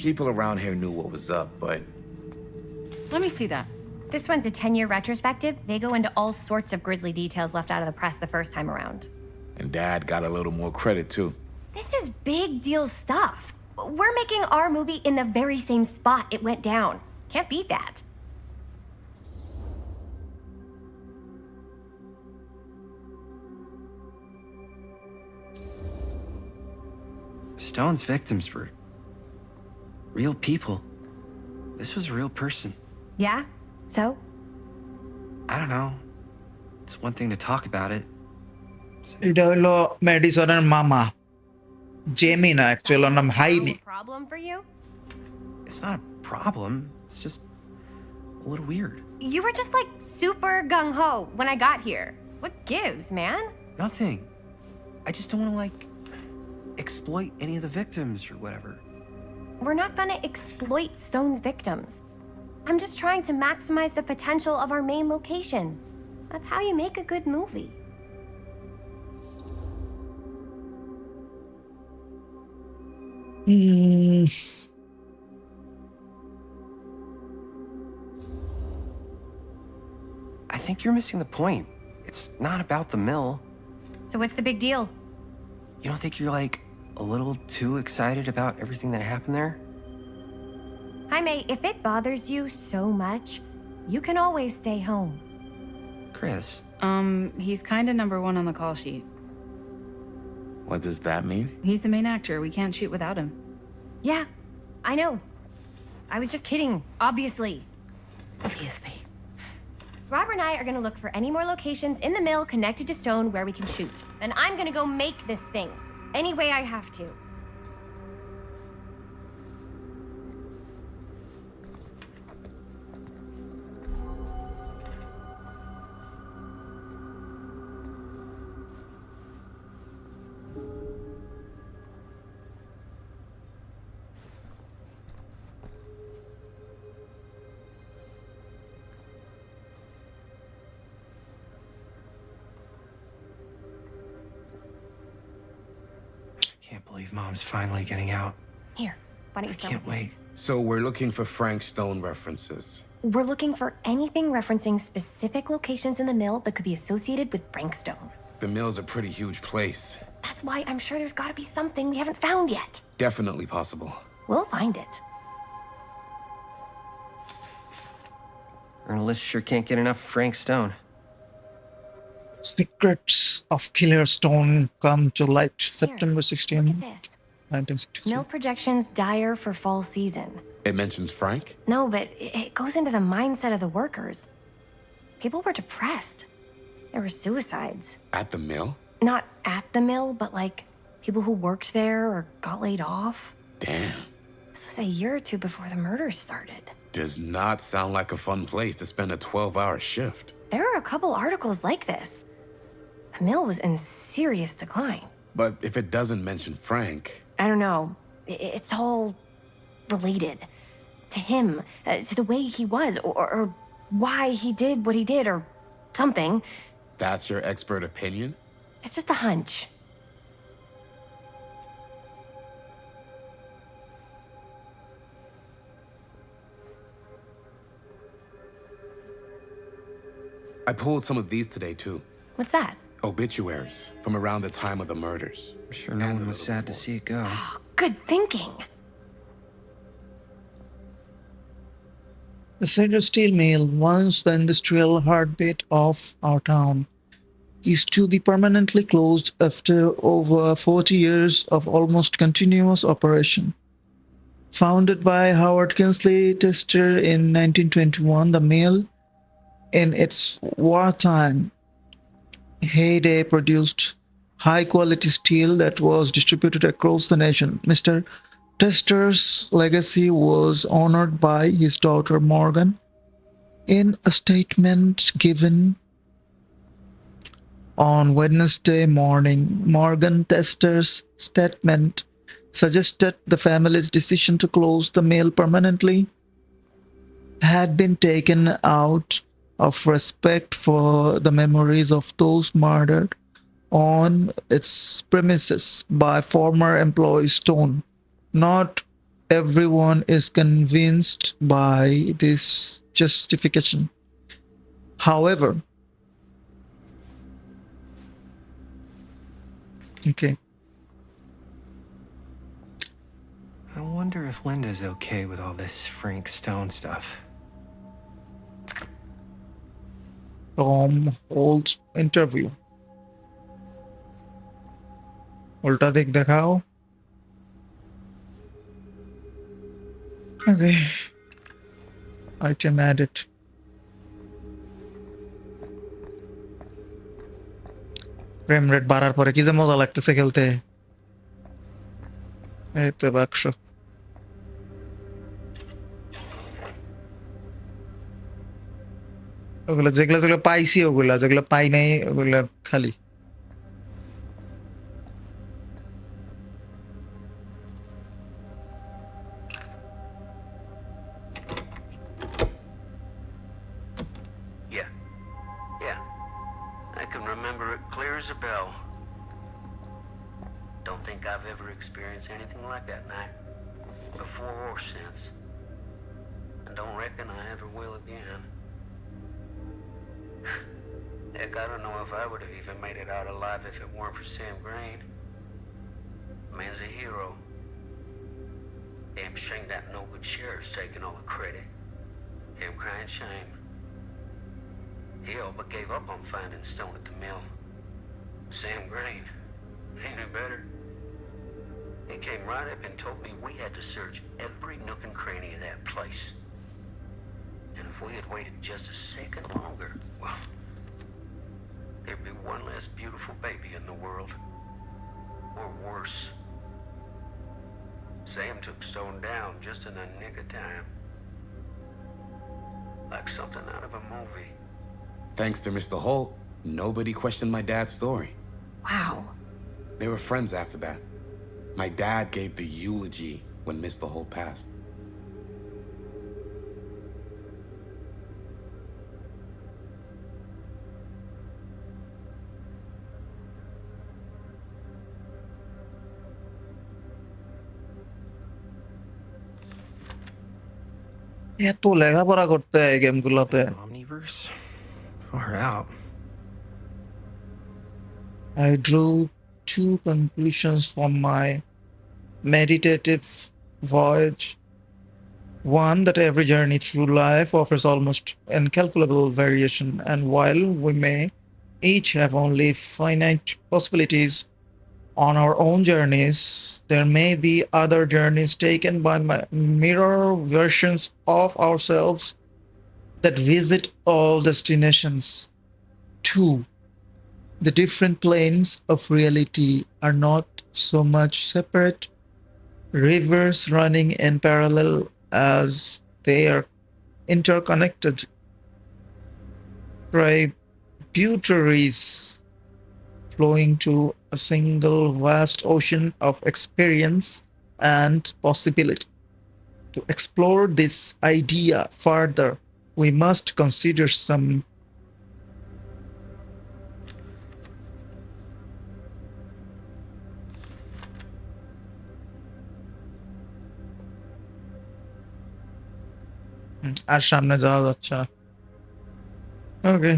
People around here knew what was up, but Let me see that. This one's a 10-year retrospective. They go into all sorts of grisly details left out of the press the first time around. and Dad got a little more credit too. This is big deal stuff. We're making our movie in the very same spot it went down. Can't beat that. Stone's victims were real people. This was a real person. Yeah? So? I don't know. It's one thing to talk about it. এটা হলো ম্যাডিসনের মামা, Jamie না, actually ওর নাম হাইমি। Problem for you? It's not a problem. It's just a little weird. You were just like super gung-ho when I got here. What gives, man? Nothing. I just don't want to, like, exploit any of the victims or whatever. We're not gonna exploit Stone's victims. I'm just trying to maximize the potential of our main location. That's how you make a good movie. I think you're missing the point. It's not about the mill. So what's the big deal? You don't think you're, like, a little too excited about everything that happened there? Jaime, if it bothers you so much, you can always stay home. Chris. He's kind of number one on the call sheet. What does that mean? He's the main actor. We can't shoot without him. Yeah, I know. I was just kidding, obviously. Obviously. Robert and I are gonna look for any more locations in the mill connected to Stone where we can shoot. And I'm gonna go make this thing, any way I have to. Can't believe Mom's finally getting out. Here, why don't you start Can't with wait. this? So we're looking for Frank Stone references. We're looking for anything referencing specific locations in the mill that could be associated with Frank Stone. The mill's a pretty huge place. That's why I'm sure there's gotta be something we haven't found yet. Definitely possible. We'll find it. Journalists sure can't get enough of Frank Stone. Secrets of Killer Stone come to light, September 16, Look at this. 1963. Mill projections dire for fall season. It mentions Frank? No, but it goes into the mindset of the workers. People were depressed. There were suicides. At the mill? Not at the mill, but like people who worked there or got laid off. Damn. This was a year or two before the murders started. Does not sound like a fun place to spend a 12-hour shift. There are a couple articles like this. The mill was in serious decline. But if it doesn't mention Frank, I don't know. It's all related to him, to the way he was, or why he did what he did, or something. that's your expert opinion? It's just a hunch. I pulled some of these today, too. What's that? Obituaries from around the time of the murders. I'm sure no one was sad to see it go. Good thinking. The Cedar Steel Mill, once the industrial heartbeat of our town, is to be permanently closed after over 40 years of almost continuous operation. Founded by Howard Kinsley Tester in 1921, the mill in its wartime heyday produced high quality steel that was distributed across the nation. Mr. Tester's legacy was honored by his daughter Morgan in a statement given on Wednesday morning. Morgan Tester's statement suggested the family's decision to close the mill permanently had been taken out of respect for the memories of those murdered on its premises by former employee Stone. Not everyone is convinced by this justification. However, okay. I wonder if Linda's okay with all this Frank Stone stuff. Tom Holt's interview. उल्टा देख दिखाओ. Okay. Item added. Frame rate বাড়ার পরে কি যে মজা লাগতেছে খেলতে. এই তো বাক্স. ওগুলা যেগুলা যেগুলো পাইছি ওগুলা, যেগুলো পাই নাই ওগুলা খালি. Yeah. Yeah. I can remember it clear as a bell. Don't think I've ever experienced anything like that night, before or since. And don't reckon I ever will again. Heck, I don't know if I would have even made it out alive if it weren't for Sam Green. Man's a hero. Damn shame that no good sheriff's taking all the credit. Damn crying shame. He all but gave up on finding Stone at the mill. Sam Green, he knew better. He came right up and told me we had to search every nook and cranny of that place. And if we had waited just a second longer, well, there'd be one less beautiful baby in the world. Or worse. Sam took Stone down just in the nick of time. Like something out of a movie. Thanks to Mr. Holt, nobody questioned my dad's story. Wow. They were friends after that. My dad gave the eulogy when Mr. Holt passed. এত লেখাপড়া করতে হয় এই গেমগুলোতে. Omniverse? Far out. I drew two conclusions from my meditative voyage. One, that every journey through life offers almost incalculable variation, and while we may each have only finite possibilities on our own journeys, there may be other journeys taken by mirror versions of ourselves that visit all destinations. Two, the different planes of reality are not so much separate rivers running in parallel as they are interconnected tributaries flowing to a single vast ocean of experience and possibility. To explore this idea further, we must consider some আর সামনে যাওয়া যাচ্ছে না. ওকে,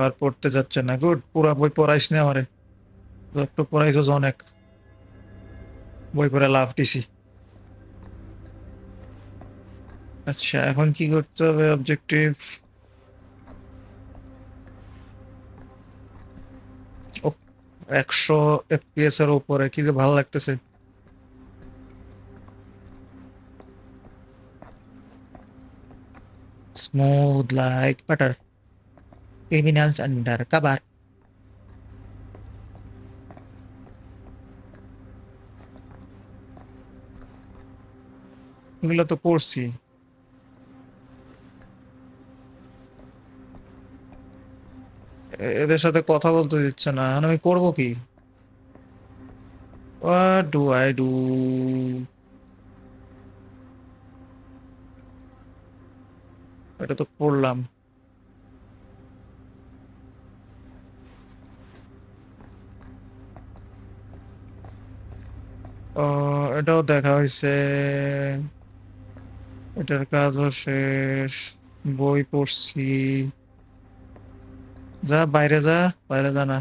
আর পড়তে যাচ্ছে না. Good. পুরা বই পড়াইস না আমারে. একটু পড়াইছস অনেক. বই পড়ে লাভ দিছি. আচ্ছা, এখন কি করতে হবে? অবজেক্টিভ. ও 100 FPS এর উপরে কি যে ভালো লাগতেছে. Smooth like butter criminals under cover. এগুলো তো করছি। এদের সাথে কথা বলতে দিচ্ছে না, এখন আমি করবো কি? What do I do? এটা তো করলাম। এটাও দেখা হয়েছে, এটার কাজও শেষ, বই পড়ছি। যা বাইরে যা, বাইরে যা না।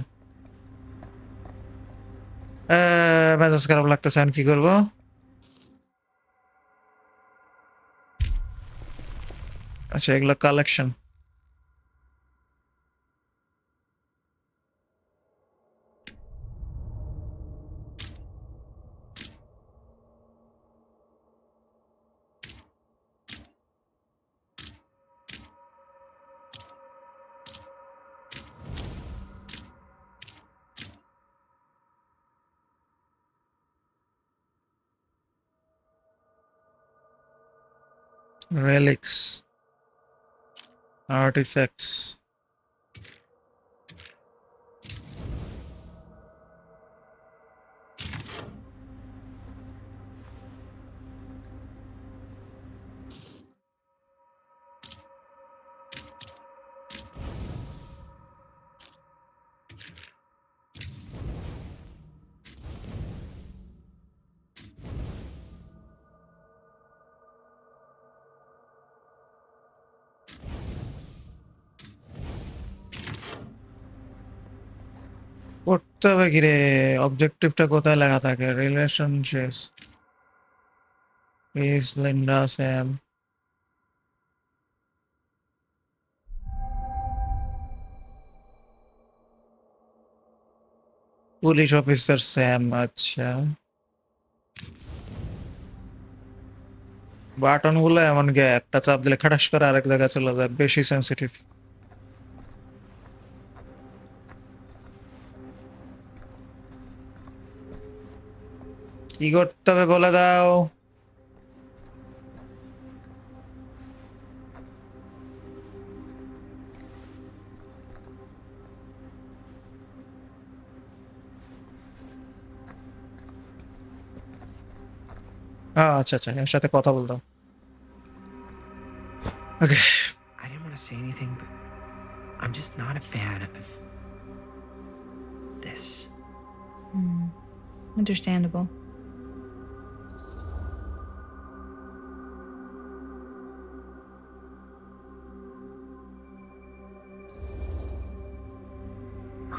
মেজাজ খারাপ লাগতেছে, আমি কি করবো? আচ্ছা, এগুলা কালেকশন। Relics, artifacts. করতে হবে কি রে? অবজেক্টিভটা কোথায় লেখা থাকে? Relationships, please Linda Sam, police officer Sam. আচ্ছা, বাটন গুলো এমন গে একটা চাপ দিলে খাটাস করে আরেক জায়গায় চলে যায়, বেশি সেন্সিটিভ। কি করতে হবে বলে দাও। আচ্ছা আচ্ছা, এর সাথে কথা বলতাম। ওকে, I didn't want to say anything, but I'm just not a fan of this. Understandable.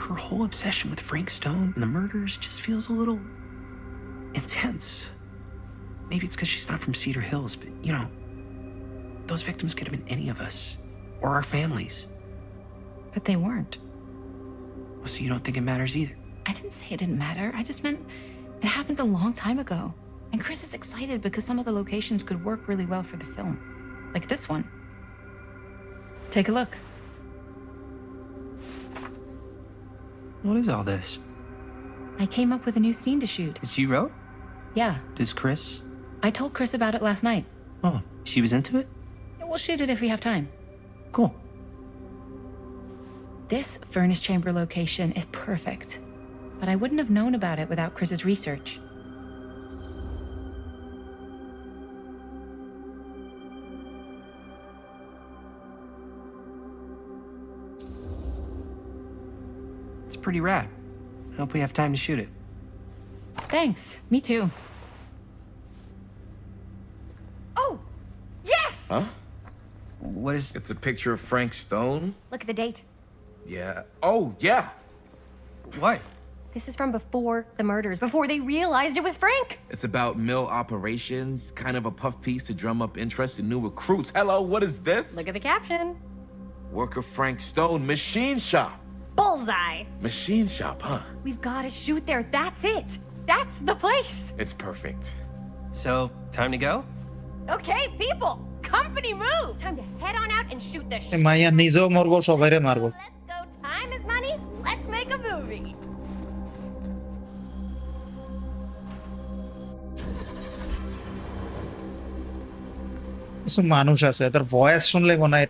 Her whole obsession with Frank Stone and the murders just feels a little intense. Maybe it's because she's not from Cedar Hills, but you know, those victims could have been any of us or our families. But they weren't. So you don't think it matters either? I didn't say it didn't matter. I just meant it happened a long time ago. And Chris is excited because some of the locations could work really well for the film. Like this one. Take a look. What is all this? I came up with a new scene to shoot. That you wrote? Yeah. Does Chris? I told Chris about it last night. Oh, she was into it? We'll shoot it if we have time. Cool. This furnace chamber location is perfect. But I wouldn't have known about it without Chris's research. It's pretty rad. I hope we have time to shoot it. Thanks. Me too. Oh, yes! Huh? What is... It's a picture of Frank Stone? Look at the date. Yeah. Oh, yeah. What? This is from before the murders, before they realized it was Frank. It's about mill operations, kind of a puff piece to drum up interest in new recruits. Hello, what is this? Look at the caption. Worker Frank Stone, machine shop. Bullseye. Machine shop, huh? We've got to shoot there. That's it. That's the place. It's perfect. So, time to go? Okay, people, Company move! Time to head on out and shoot the এই মাইয়া নিজেও মরবো, সবাইরে মারবো। Let's go. Time is money. Let's make a movie. কিছু মানুষ আছে তার ভয়েস শুনলে মনে হয়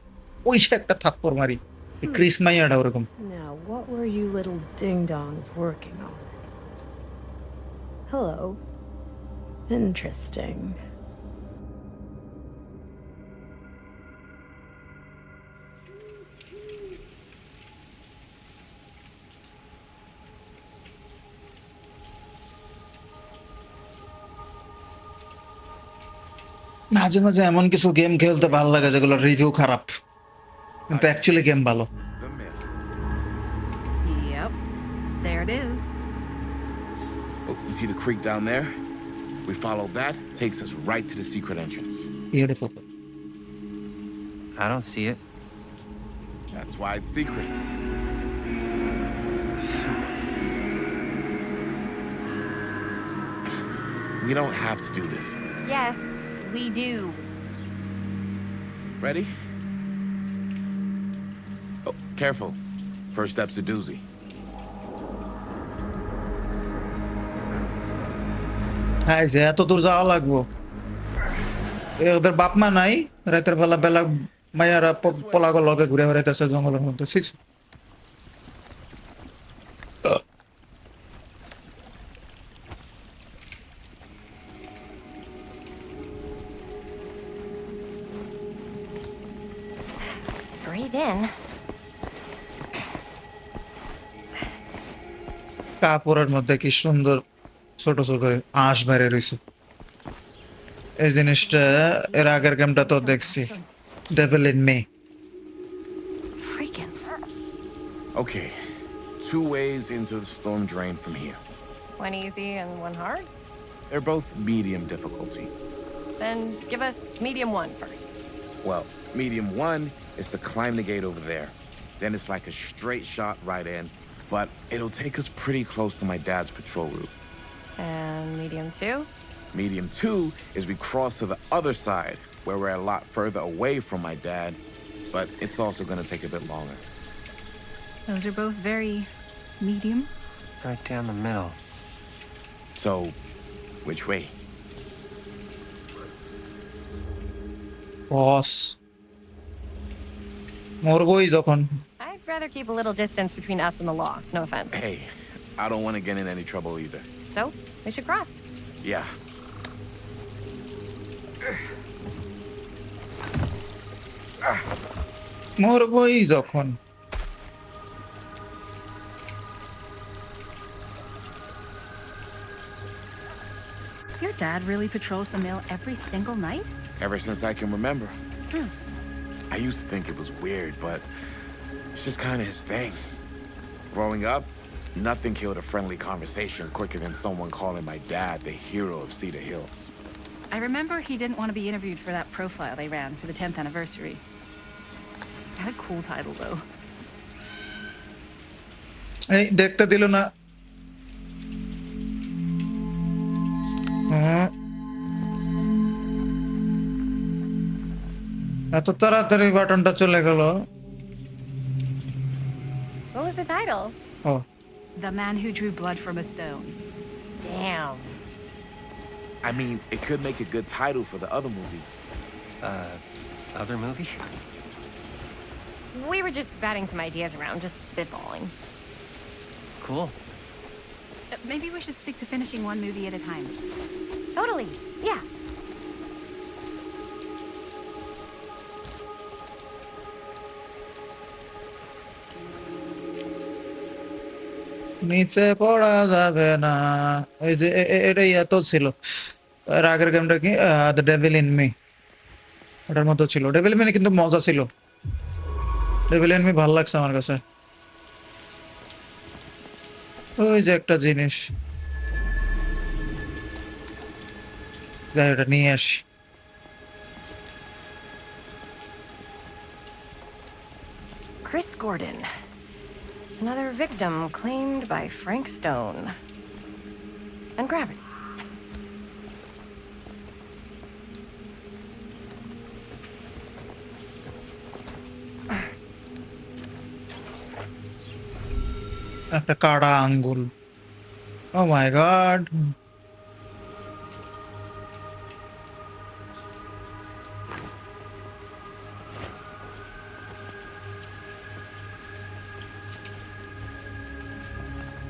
ওই সে একটা থাপ্পড় মারি। এই ক্রিস মাইয়াটা ওরকম। Now, what were you little ding-dongs working on? Hello. Interesting. মাঝে মাঝে এমন কিছু গেম খেলতে ভালো লাগে যেগুলো রিভিউ খারাপ, কিন্তু অ্যাকচুয়ালি গেম ভালো। Yep. There it is. Oh, you see the creek down there? We follow that, takes us right to the secret entrance. Beautiful. I don't see it. That's why it's secret. We don't have to do this. Yes, we do. Ready? Oh, careful. First step's a doozy. হ্যাঁ, যে এত দূর যাওয়া লাগবো। ওদের বাপ মা নাই, রাতের বেলা বেলা মাইয়ারা পলাগো লগে ঘুরে বেড়াইতেছে জঙ্গলের মধ্যে। Breathe in. কাপড়ের মধ্যে কি সুন্দর ছোট ছোট আঁশ বেড়ে রয়েছে। এই জিনিসটা এর আগের গেমটা তো দেখছি, devil in me. Freaking. Okay, 2 ways into the storm drain from here. One easy and one hard? They're both medium difficulty. Then give us medium one first. Well, medium 1 is to climb the gate over there. Then it's like a straight shot right in, but it'll take us pretty close to my dad's patrol route. And medium two? Medium 2 is we cross to the other side, where we're a lot further away from my dad, but it's also gonna take a bit longer. Those are both very medium. Right down the middle. So, which way? বস মরবই যখন। I'd rather keep a little distance between us and the law. No offense. Hey, I don't want to get in any trouble either. So, we should cross. Yeah. মরবই যখন। Your dad really patrols the mill every single night? Ever since I can remember. I used to think it was weird, but it's just kind of his thing. Growing up, nothing killed a friendly conversation quicker than someone calling my dad the hero of Cedar Hills. I remember he didn't want to be interviewed for that profile they ran for the 10th anniversary. Had a cool title, though. এই দেখতে দিল না। এত তাড়াতাড়ি বাটনটা চলে গেল। What was the title? Oh. The Man Who Drew Blood from a Stone. Damn. I mean, it could make a good title for the other movie. Other movie? We were just batting some ideas around, just spitballing. Cool. Maybe we should stick to finishing one movie at a time. Totally. Yeah. নিচে পড়া যাবে না। ওই যে এটাই এত ছিল। এর আগের গেমটা কি দ্য ডেভিল ইন মি, এটার মতো ছিল। ডেভিল ইন মি কিন্তু মজা ছিল। ডেভিল ইন মি ভালো লাগছে আমার কাছে। ওই যে একটা জিনিস, যাই ওটা নিয়ে আসি। Chris Gordon. Another victim claimed by Frank Stone. And gravity. একটা কাটা আঙ্গুল। ও মাই গড।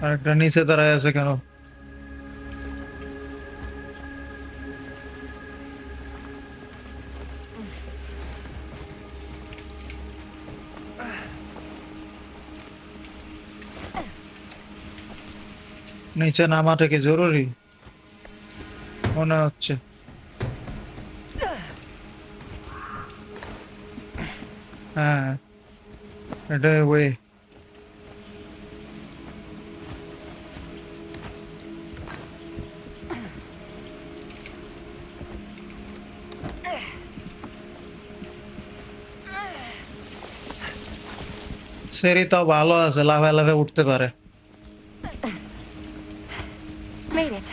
আরেকটা নিচে দাঁড়ায় আছে কেন? নিচে নামাটা কি জরুরি মনে হচ্ছে? হ্যাঁ, এটা ওয়ে। সেরি তো ভালো আছে, লাফে লাফে উঠতে পারে। Made it.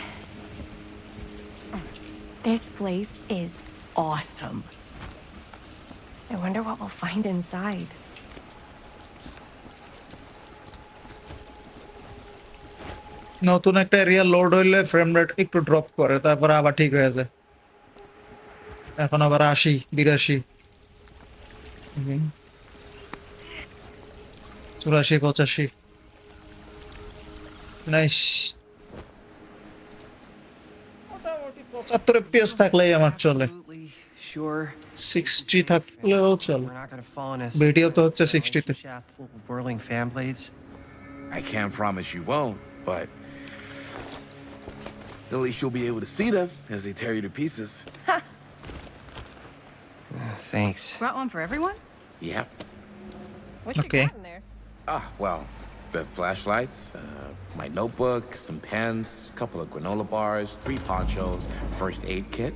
This place is awesome. I wonder what we'll find inside. নতুন একটা এরিয়া লোড হইলে ফ্রেম রেট একটু ড্রপ করে, তারপরে আবার ঠিক হয়ে যায়। এখন আবার 80, 82, 84, 85। নাইস। মোটামুটি 75 FPS থাকলেই আমার চলে। Sure. 60 থাকলেও চলে। We're not gonna fall in a video তো হচ্ছে 60 তে। shaft full of whirling fan blades. I can't promise you won't, but at least you'll be able to see them as they tear you to pieces. Thanks. Brought one for everyone? Yep. What Okay. you got in there? Well, the flashlights, my notebook, some pens, a couple of granola bars, 3 ponchos, first aid kit,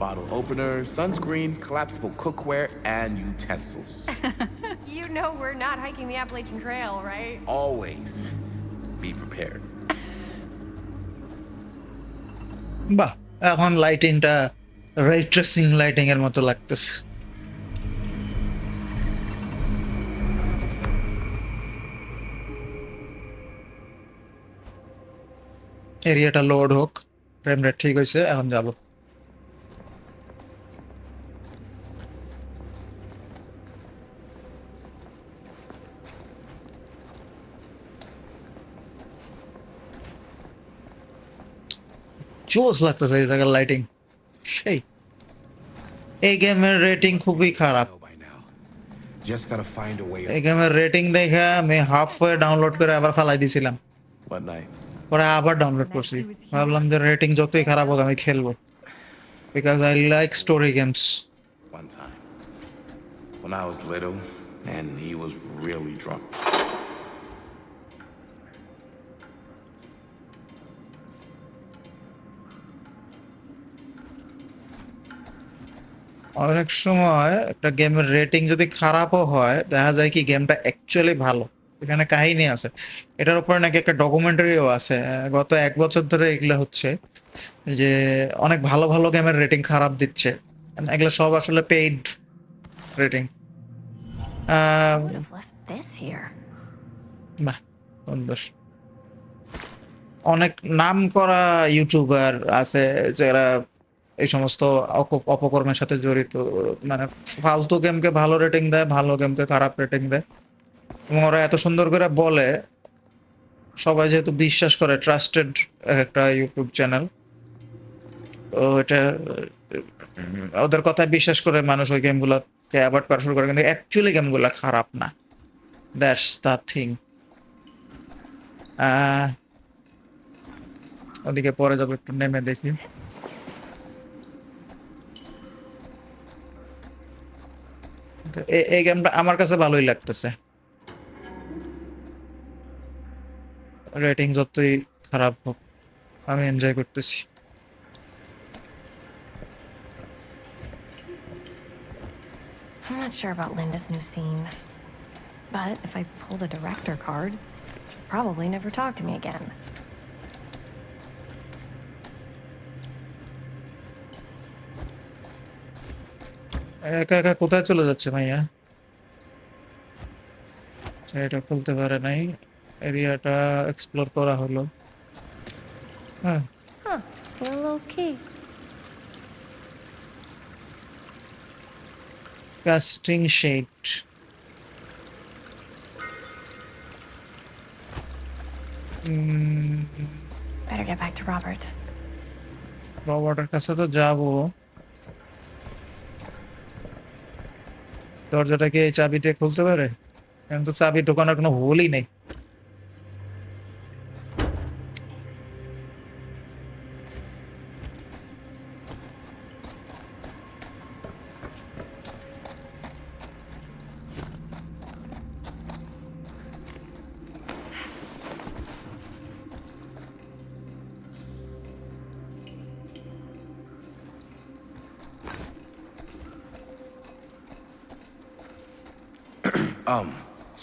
bottle opener, sunscreen, collapsible cookware, and utensils. You know we're not hiking the Appalachian Trail, right? Always be prepared. বাহ, এখন লাইটিংটা রে tracing lighting এর মতো লাগতেছে। এরিয়াটা load হোক, frame rate ঠিক হয়েছে, এখন যাব। জোস লাগতেছে এই জায়গার লাইটিং, সেই। এই গেমের রেটিং খুবই খারাপ। Just gotta find a way. এই গেমের রেটিং দেখে আমি হাফ ওয়ে ডাউনলোড করে আবার ফালাই দিছিলাম। What night? পরে আবার ডাউনলোড করছি, ভাবলাম যে রেটিং যতই খারাপ হোক আমি খেলবো, because I like story games. One time. When I was little, and he was really drunk. অনেক সময় একটা গেমের রেটিং যদি খারাপও হয়, দেখা যায় কি গেমটা অ্যাকচুয়ালি ভালো, এখানে কাহিনী আছে। এটার উপরে নাকি একটা ডকুমেন্টারিও আছে। গত 1 বছর ধরে এগুলো হচ্ছে যে অনেক ভালো ভালো গেমের রেটিং খারাপ দিচ্ছে, এগুলো সব আসলে paid rating. Would have left this here. বাহ, সুন্দর। অনেক নাম করা ইউটিউবার আছে যারা এই সমস্ত অপকর্মের সাথে জড়িত, মানে ফালতু গেমকে ভালো রেটিং দেয়, ভালো গেমকে খারাপ রেটিং দেয়, এবং ওরা এত সুন্দর করে বলে, সবাই যেহেতু বিশ্বাস করে, ট্রাস্টেড একটা ইউটিউব চ্যানেল, তো এটা ওদের কথায় বিশ্বাস করে মানুষ ওই গেমগুলোকে অ্যাভয়েড করা শুরু করে, কিন্তু অ্যাকচুয়ালি গেমগুলো খারাপ না। That's the thing. ওদিকে পরে যাবো, একটু নেমে দেখি। এই গেমটা আমার কাছে ভালোই লাগতেছে, রেটিং যতই খারাপ হোক আমি এনজয় করতেছি। I'm not sure about Linda's new scene, but if I pull the director card, she'll probably never talk to me again. একা একা কোথায় চলে যাচ্ছে ভাইয়া? এটা খুলতে পারে নাই, এরিয়াটা এক্সপ্লোর করা হলো। হ্যাঁ, Huh. See a little key. Casting shed. Better get back to Robert. রবার্টের কাছে তো যাবো। দরজাটা কি এই চাবি দিয়ে খুলতে পারে? এখন তো চাবি ঢোকানোর কোনো হোলই নেই।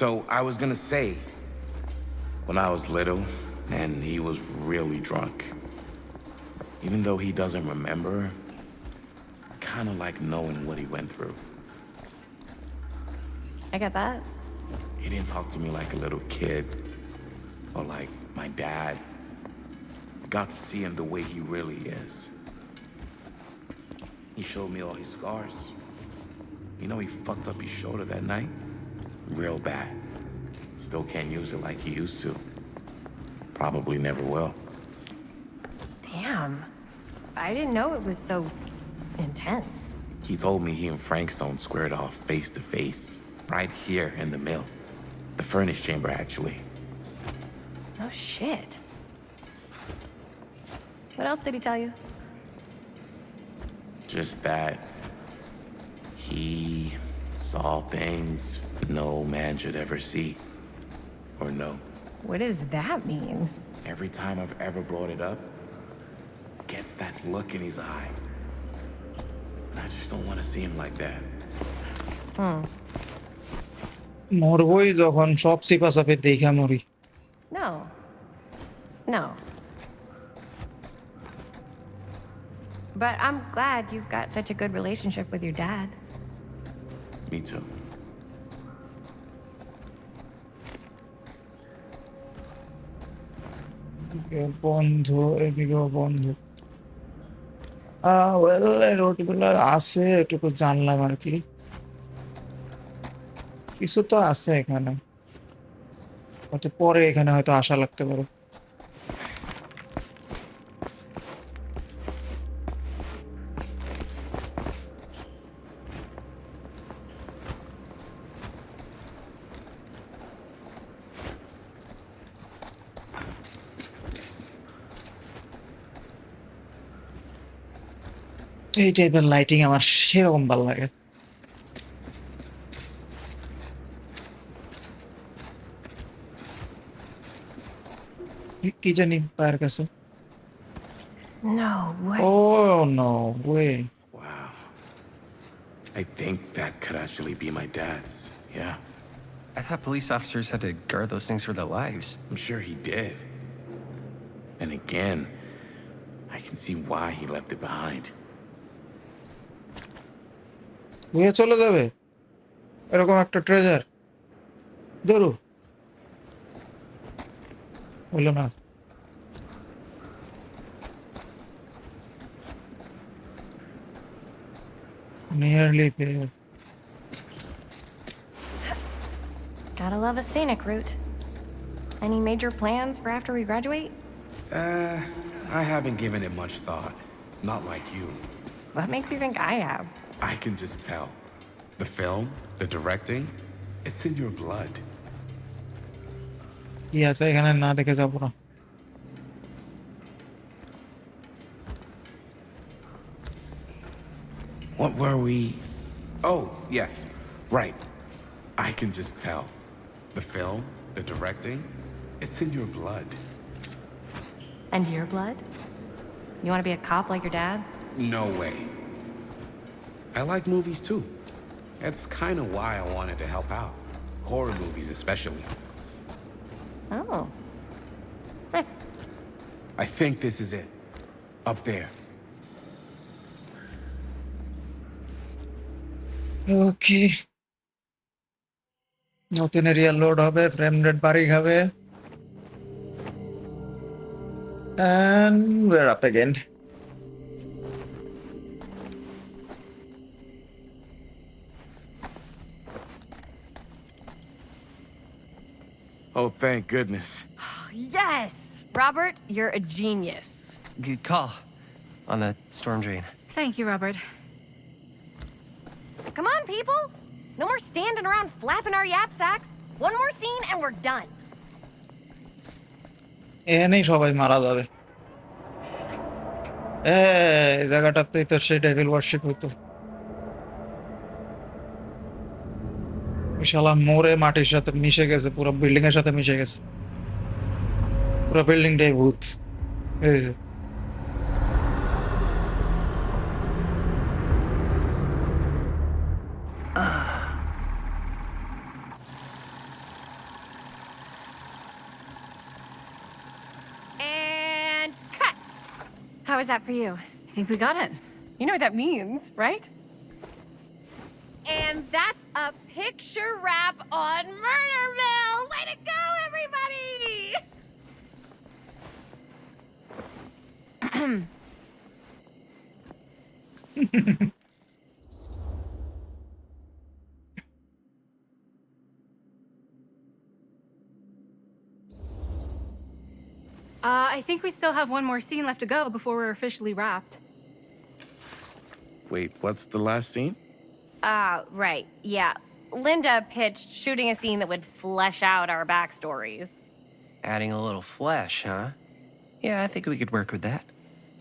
So I was gonna say, when I was little and he was really drunk, even though he doesn't remember, I kind of like knowing what he went through. I get that. He didn't talk to me like a little kid or like my dad. I got to see him the way he really is. He showed me all his scars. You know, he fucked up his shoulder that night. Real bad. Still can't use it like he used to. Probably never will. Damn. I didn't know it was so intense. He told me he and Frankstone squared off face to face, right here in the mill. The furnace chamber, actually. Oh, shit. What else did he tell you? Just that he saw things no man should ever see or know. What does that mean? Every time I've ever brought it up, gets that look in his eye. And I just don't want to see him like that. মরবই যখন সব সিপাসাপে দেখা মরি। No. No. But I'm glad you've got such a good relationship with your dad. Me too. বন্ধ, এদিকেও বন্ধ। Well, রোডগুলো আছে, এটুকু জানলাম আর কি। কিছু তো আছে এখানে, হয়তো পরে এখানে হয়তো আশা লাগতে পারে। এই টাইপের লাইটিং আমার সেরকম ভালো লাগে। কি জানি পায়ের কাছে। No way. Oh no way. Wow. I think that could actually be my dad's. Yeah. I thought police officers had to guard those things for their lives. I'm sure he did. And again, I can see why he left it behind. নিয়ে চলে যাবে এরকম একটা treasure. ধরু হলো না। Nearly there. Gotta love a scenic route. Any major plans for after we graduate? I haven't given it much thought. Not like you. What makes you think I have? I can just tell. The film, the directing, it's in your blood. কি আছে এখানে না দেখে যাবো না। What were we? Oh, yes. Right. I can just tell. The film, the directing, it's in your blood. And your blood? You want to be a cop like your dad? No way. I like movies too. That's kind of why I wanted to help out. Horror movies especially. Oh. I think this is it. Up there. ওকে, নতুন area load হবে, frame rate বাড়ি খাবে। And we're up again. Oh, thank goodness. Yes! Robert, you're a genius. Good call on the storm drain. Thank you, Robert. Come on, people! No more standing around flapping our yap sacks. One more scene and we're done. এখানেই সবাই মারা যাবে। এই জায়গাটাতেই তো সেই devil worship হইতো। শালা মোরে মাটির সাথে মিশে গেছে, পুরো বিল্ডিং এর সাথে মিশে গেছে, পুরো বিল্ডিংটাই ভূত। এই যে And cut! How was that for you? I think we got it. You know what that means, right? And that's a picture wrap on Murderville! Way to go, everybody! I think we still have one more scene left to go before we're officially wrapped. Wait, what's the last scene? Right, yeah. Linda pitched shooting a scene that would flesh out our backstories. Adding a little flesh, huh? Yeah, I think we could work with that.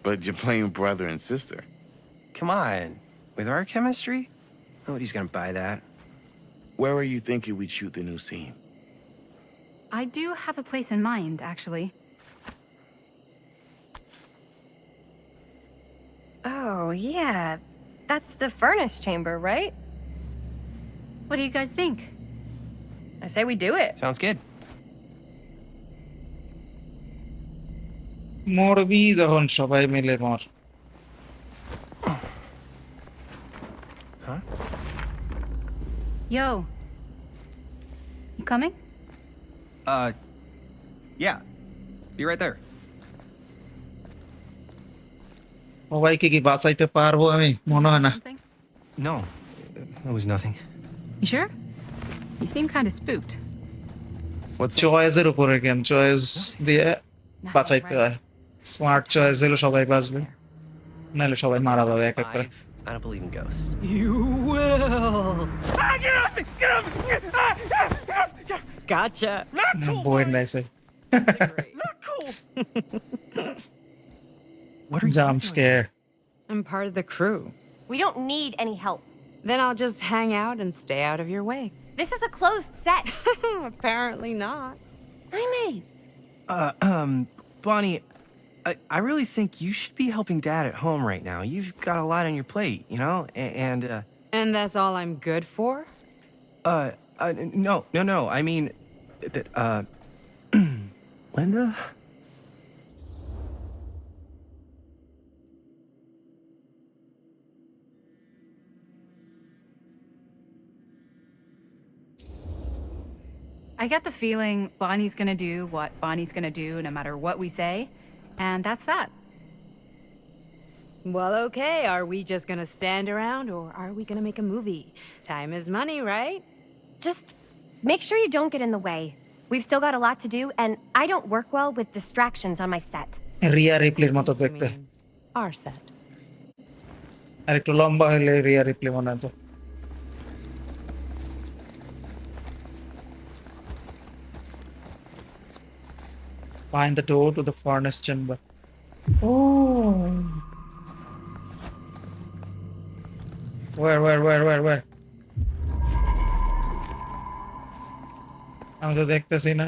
But you're playing brother and sister. Come on. With our chemistry? Nobody's gonna buy that. Where are you thinking we'd shoot the new scene? I do have a place in mind, actually. Oh, yeah. That's the furnace chamber, right? What do you guys think? I say we do it. Sounds good. মরবি যখন সবাই মিলে মর। Huh? Yo. You coming? Yeah. Be right there. সবাইকে কি বাঁচাইতে পারবো আমি? মনে হয় না। No, that was nothing. You sure? You seem kind of spooked. চয়েসের উপরে গেম, চয়েস দিয়ে বাঁচাইতে হয়। স্মার্ট চয়েস হলে সবাই বাঁচবে, নাহলে সবাই মারা যাবে এক এক করে। I don't believe in ghosts. You will. Get off me! Get off me! Gotcha. Not cool! বইয়ের নাইছে। Not cool! What are you Jump doing? scare. I'm part of the crew. We don't need any help. Then I'll just hang out and stay out of your way. This is a closed set. Apparently not. I may. Bonnie, I really think you should be helping Dad at home right now. You've got a lot on your plate, you know? And And that's all I'm good for? no. I mean, that, Linda? I get the feeling Bonnie's gonna do what Bonnie's gonna do no matter what we say, and that's that. Well, okay. Are we just gonna stand around or are we gonna make a movie? Time is money, right? Just make sure you don't get in the way. We've still got a lot to do, and I don't work well with distractions on my set. Riya রিপ্লির মতো দেখতে, Our set. আর একটু লম্বা হলে Riya Ripley মনে হতো। Find the door to the furnace chamber. Oh. Where? আমি তো দেখতেছি না।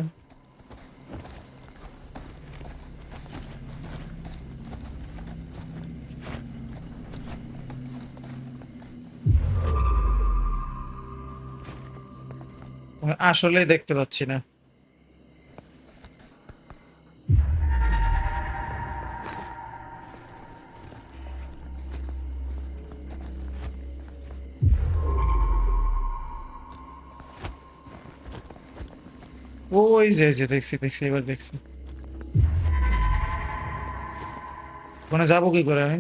আসলেই দেখতে পাচ্ছি না। ওই যে দেখছি এবার দেখছি। ওখানে যাবো কি করে আমি?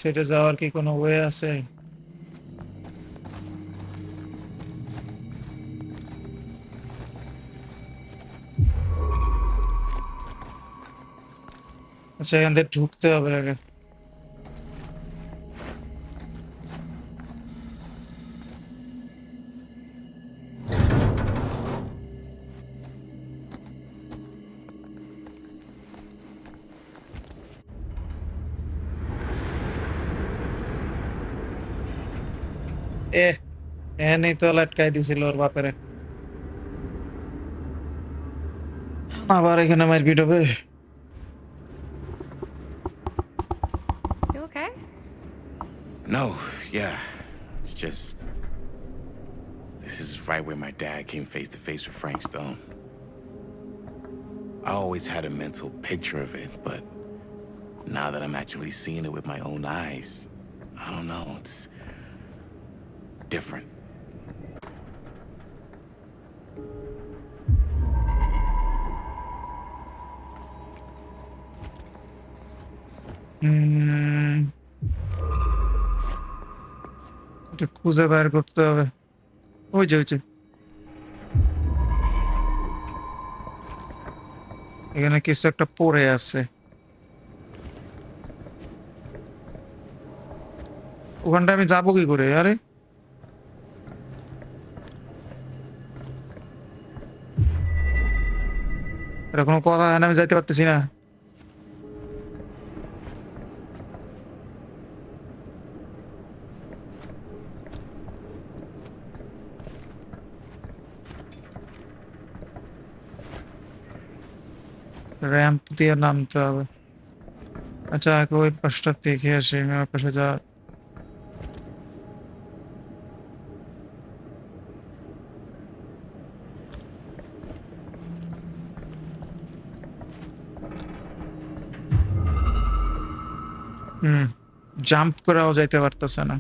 সেটা যাওয়ার কি কোনো ওয়ে আছে? আচ্ছা, এখান থেকে ঢুকতে হবে আগে। এখানেই তো লটকাই দিছিল ওর বাপেরে। আবার এখানে মারপিট হবে। You okay? No, yeah. It's just... This is right where my dad came face to face with Frank Stone. I always had a mental picture of it, but now that I'm actually seeing it with my own eyes, I don't know, it's different. এটা খুঁজে বের করতে হবে। ওই যে এখানে কিছু একটা পড়ে আছে। ওখানটা আমি যাবো কি করে? আরে এটা কোনো কথা হয় না, আমি যাইতে পারতেছি না। র্যাম্প দিয়ে নামতে হবে। আচ্ছা, আগে ওই পাশটা দেখে আসি, আমি ওই পাশে যা। জাম্প করাও যাইতে পারতেছে না।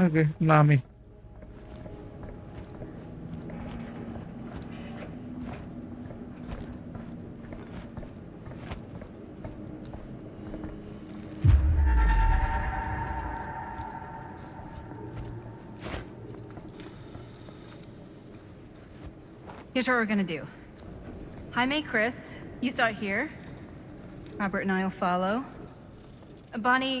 ওকে, নামি। Here's what we're gonna do. Jaime, Chris, you start here. Robert and I will follow. Bonnie,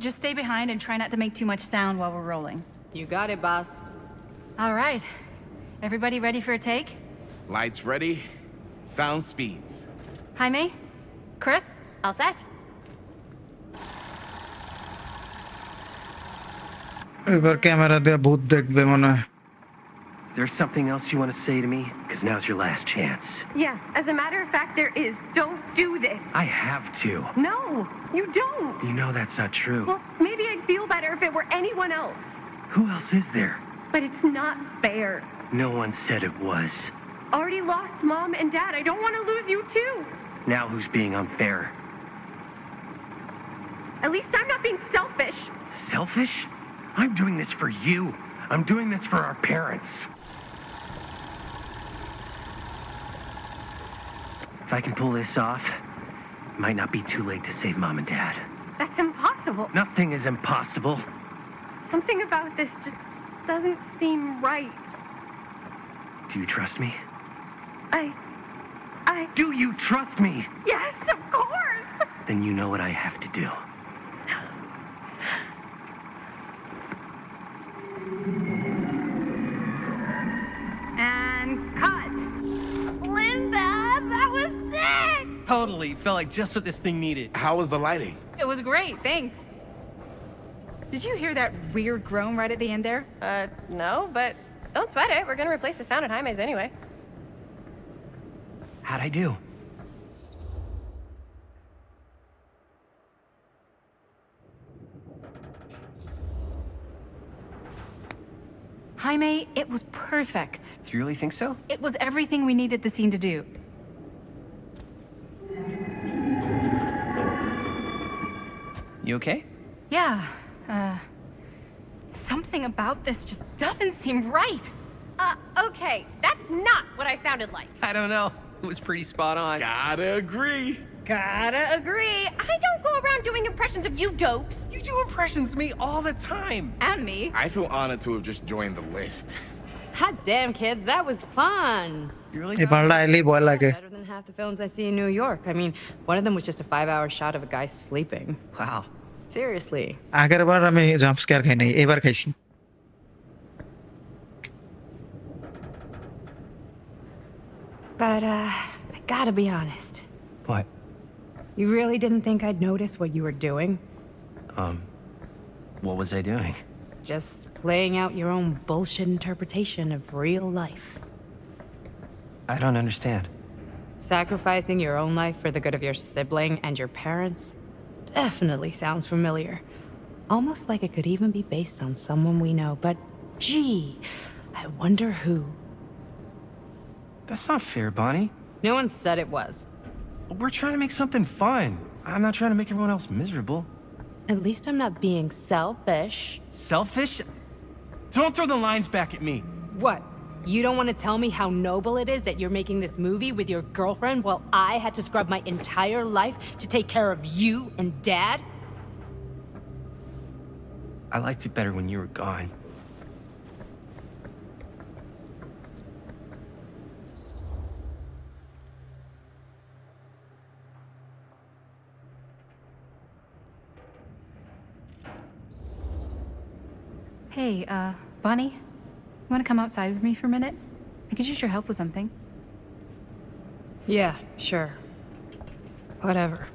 just stay behind and try not to make too much sound while we're rolling. You got it, boss. All right. Everybody ready for a take? Lights ready, sound speeds. Jaime? Chris? All set? এবার camera দিয়ে ভূত দেখবে মনে হয়। Is there something else you want to say to me? Because now's your last chance. Yeah, as a matter of fact, there is. Don't do this. I have to. No, you don't. You know that's not true. Well, maybe I'd feel better if it were anyone else. Who else is there? But it's not fair. No one said it was. Already lost Mom and Dad. I don't want to lose you too. Now who's being unfair? At least I'm not being selfish. Selfish? I'm doing this for you. I'm doing this for our parents. If I can pull this off, it might not be too late to save Mom and Dad. That's impossible. Nothing is impossible. Something about this just doesn't seem right. Do you trust me? I... Do you trust me? Yes, of course! Then you know what I have to do. And cut. Linda, that was sick! Totally. Felt like just what this thing needed. How was the lighting? It was great, thanks. Did you hear that weird groan right at the end there? No, but don't sweat it. We're gonna replace the sound at Jaime's anyway. How'd I do? Jaime, it was perfect. Do you really think so? It was everything we needed the scene to do. You okay? Yeah, something about this just doesn't seem right. Okay, that's not what I sounded like. I don't know. It was pretty spot on. Gotta agree. Gotta agree. I don't go around doing impressions of you dopes. You do impressions of me all the time. And me. I feel honored to have just joined the list. Hot damn, kids, that was fun. You really এই পাল্টা আইলেই ভয় লাগে Better than half the films I see in New York. I mean, one of them was just a 5-hour shot of a guy sleeping. Wow. Seriously. আগের বার আমি jump square খাই নাই এবার খাইছি But, I gotta be honest. What? You really didn't think I'd notice what you were doing? What was I doing? Just playing out your own bullshit interpretation of real life. I don't understand. Sacrificing your own life for the good of your sibling and your parents definitely sounds familiar. Almost like it could even be based on someone we know, but gee, I wonder who. That's not fair, Bonnie. No one said it was. We're trying to make something fun. I'm not trying to make everyone else miserable. At least I'm not being selfish. Selfish? Don't throw the lines back at me. What? You don't want to tell me how noble it is that you're making this movie with your girlfriend while I had to scrub my entire life to take care of you and Dad? I liked it better when you were gone. Hey, Bonnie, you want to come outside with me for a minute? I could use your help with something. Yeah, sure. Whatever.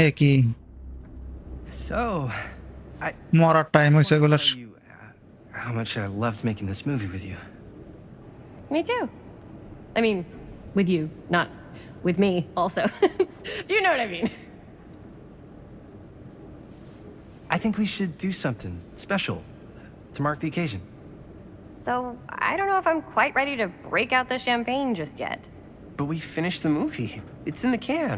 এ কি So, মরার time হয়েছে এগুলার tell you how much I loved making this movie with you. Me too. I mean, with you, not with me, also. You know what I mean. I think we should do something special to mark the occasion. So, I don't know if I'm quite ready to break out the champagne just yet. But we finished the movie. It's in the can.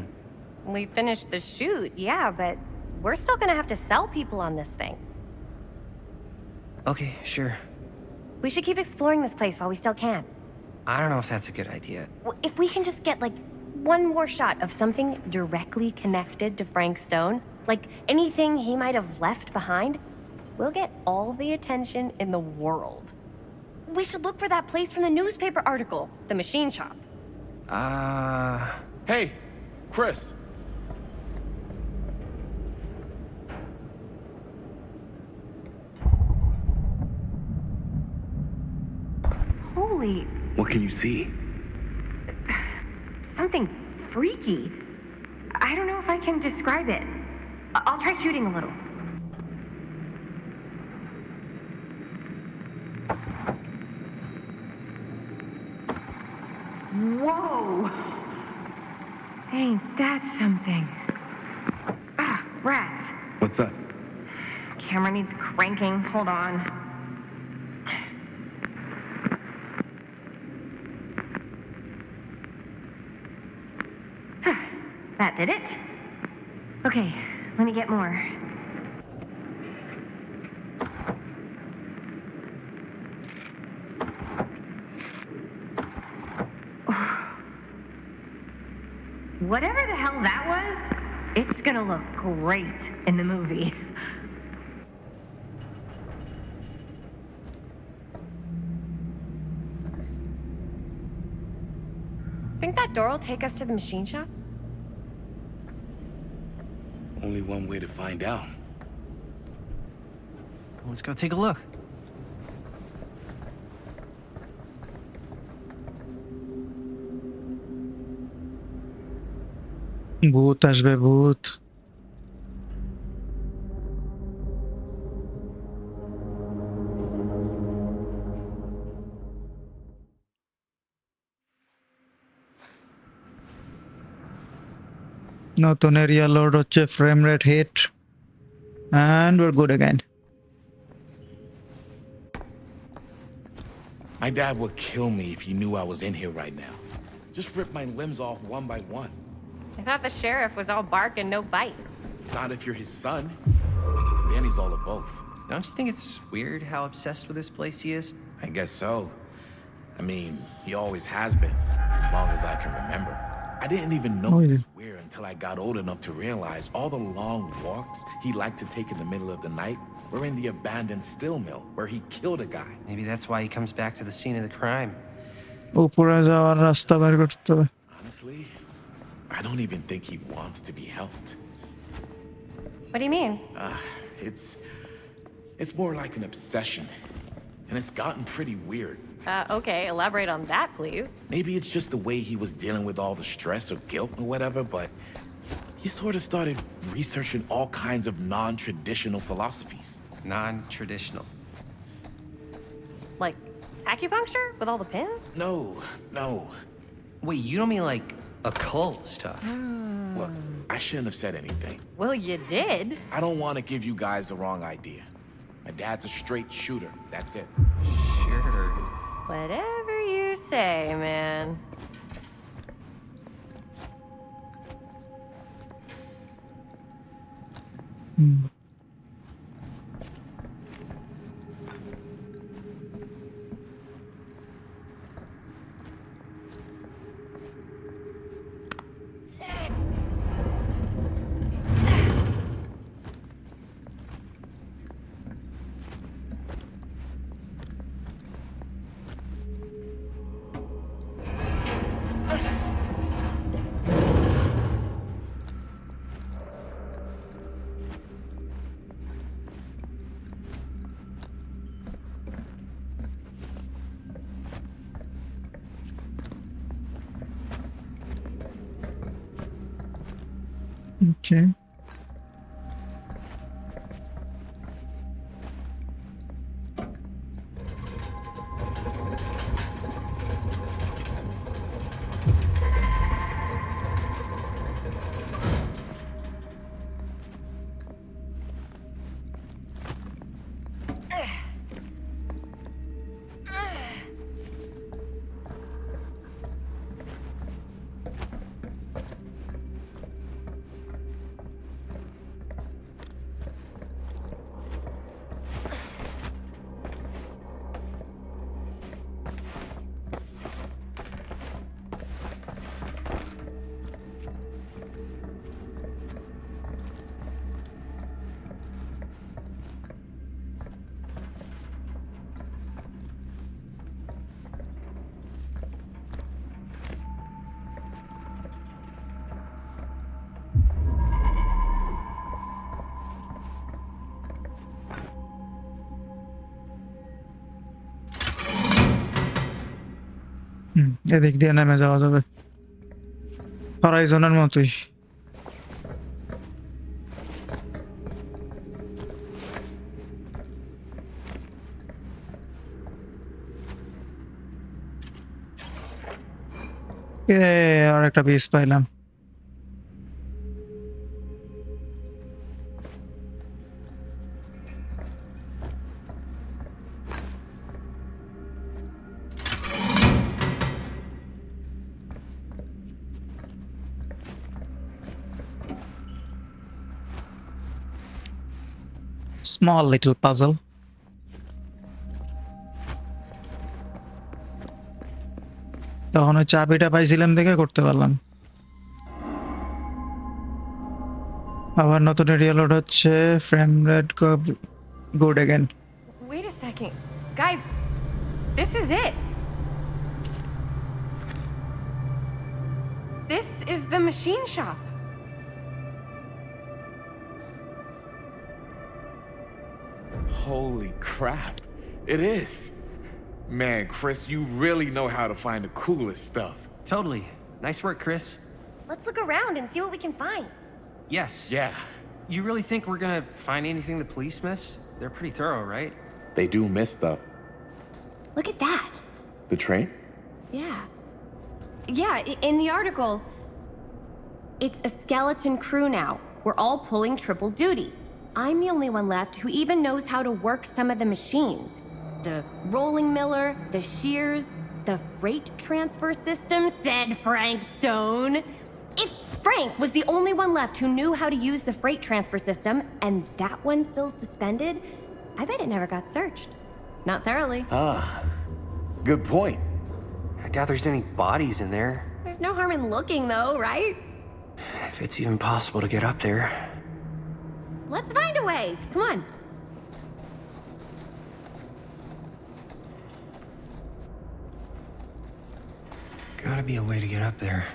We finished the shoot, yeah, but we're still gonna have to sell people on this thing. Okay, sure. We should keep exploring this place while we still can. I don't know if that's a good idea. If we can just get, like, one more shot of something directly connected to Frank Stone, like anything he might have left behind, we'll get all the attention in the world. We should look for that place from the newspaper article, the machine shop. Hey, Chris. Holy, What can you see? something freaky. I don't know if I can describe it. I'll try shooting a little. Whoa! Ain't that something? Ah, rats. What's that? Camera needs cranking. Hold on. That did it. Okay, let me get more. Whatever the hell that was, it's gonna look great in the movie. Think that door will take us to the machine shop? Only one way to find out. Let's go take a look. ভূত আসবে ভূত নতুন area load হচ্ছে frame rate hit And we're good again. My dad would kill me if he knew I was in here right now. Just rip my limbs off one by one. I thought the sheriff was all bark and no bite. Not if you're his son. Then he's all of both. Don't you think it's weird how obsessed with this place he is? I guess so. I mean, he always has been, as long as I can remember. I didn't even know it was weird until I got old enough to realize all the long walks he liked to take in the middle of the night were in the abandoned steel mill where he killed a guy. Maybe that's why he comes back to the scene of the crime. উপরে যাওয়ার রাস্তা বের করতে হবে। Honestly, I don't even think he wants to be helped. What do you mean? It's more like an obsession, and it's gotten pretty weird. Okay, elaborate on that, please. Maybe it's just the way he was dealing with all the stress or guilt or whatever, but he sort of started researching all kinds of non-traditional philosophies. Non-traditional. Like acupuncture with all the pins? No. Wait, you don't mean like occult stuff? Look, I shouldn't have said anything. Well, you did. I don't want to give you guys the wrong idea. My dad's a straight shooter, that's it. Sure. Whatever you say, man. Okay. এদিক দিয়ে নেমে যাওয়া যাবে হরাইজনের মতোই আর একটা piece পাইলাম small little puzzle. তখন ওই চাবিটা পাইছিলাম দেখে করতে পারলাম আবার নতুন এরিয়া লোড হচ্ছে frame rate good again Wait a second. Guys, this is it. This is the machine shop. Holy crap. It is. Man, Chris, you really know how to find the coolest stuff. Totally. Nice work, Chris. Let's look around and see what we can find. Yes. Yeah. You really think we're gonna find anything the police miss? They're pretty thorough, right? They do miss stuff. Look at that. The train? Yeah. Yeah, in the article, it's a skeleton crew now. We're all pulling triple duty. I'm the only one left who even knows how to work some of the machines. The rolling miller, the shears, the freight transfer system, said Frank Stone. If Frank was the only one left who knew how to use the freight transfer system, and that one's still suspended, I bet it never got searched. Not thoroughly. Ah, good point. I doubt there's any bodies in there. There's no harm in looking, though, right? If it's even possible to get up there. Let's find a way. Come on. Gotta be a way to get up there.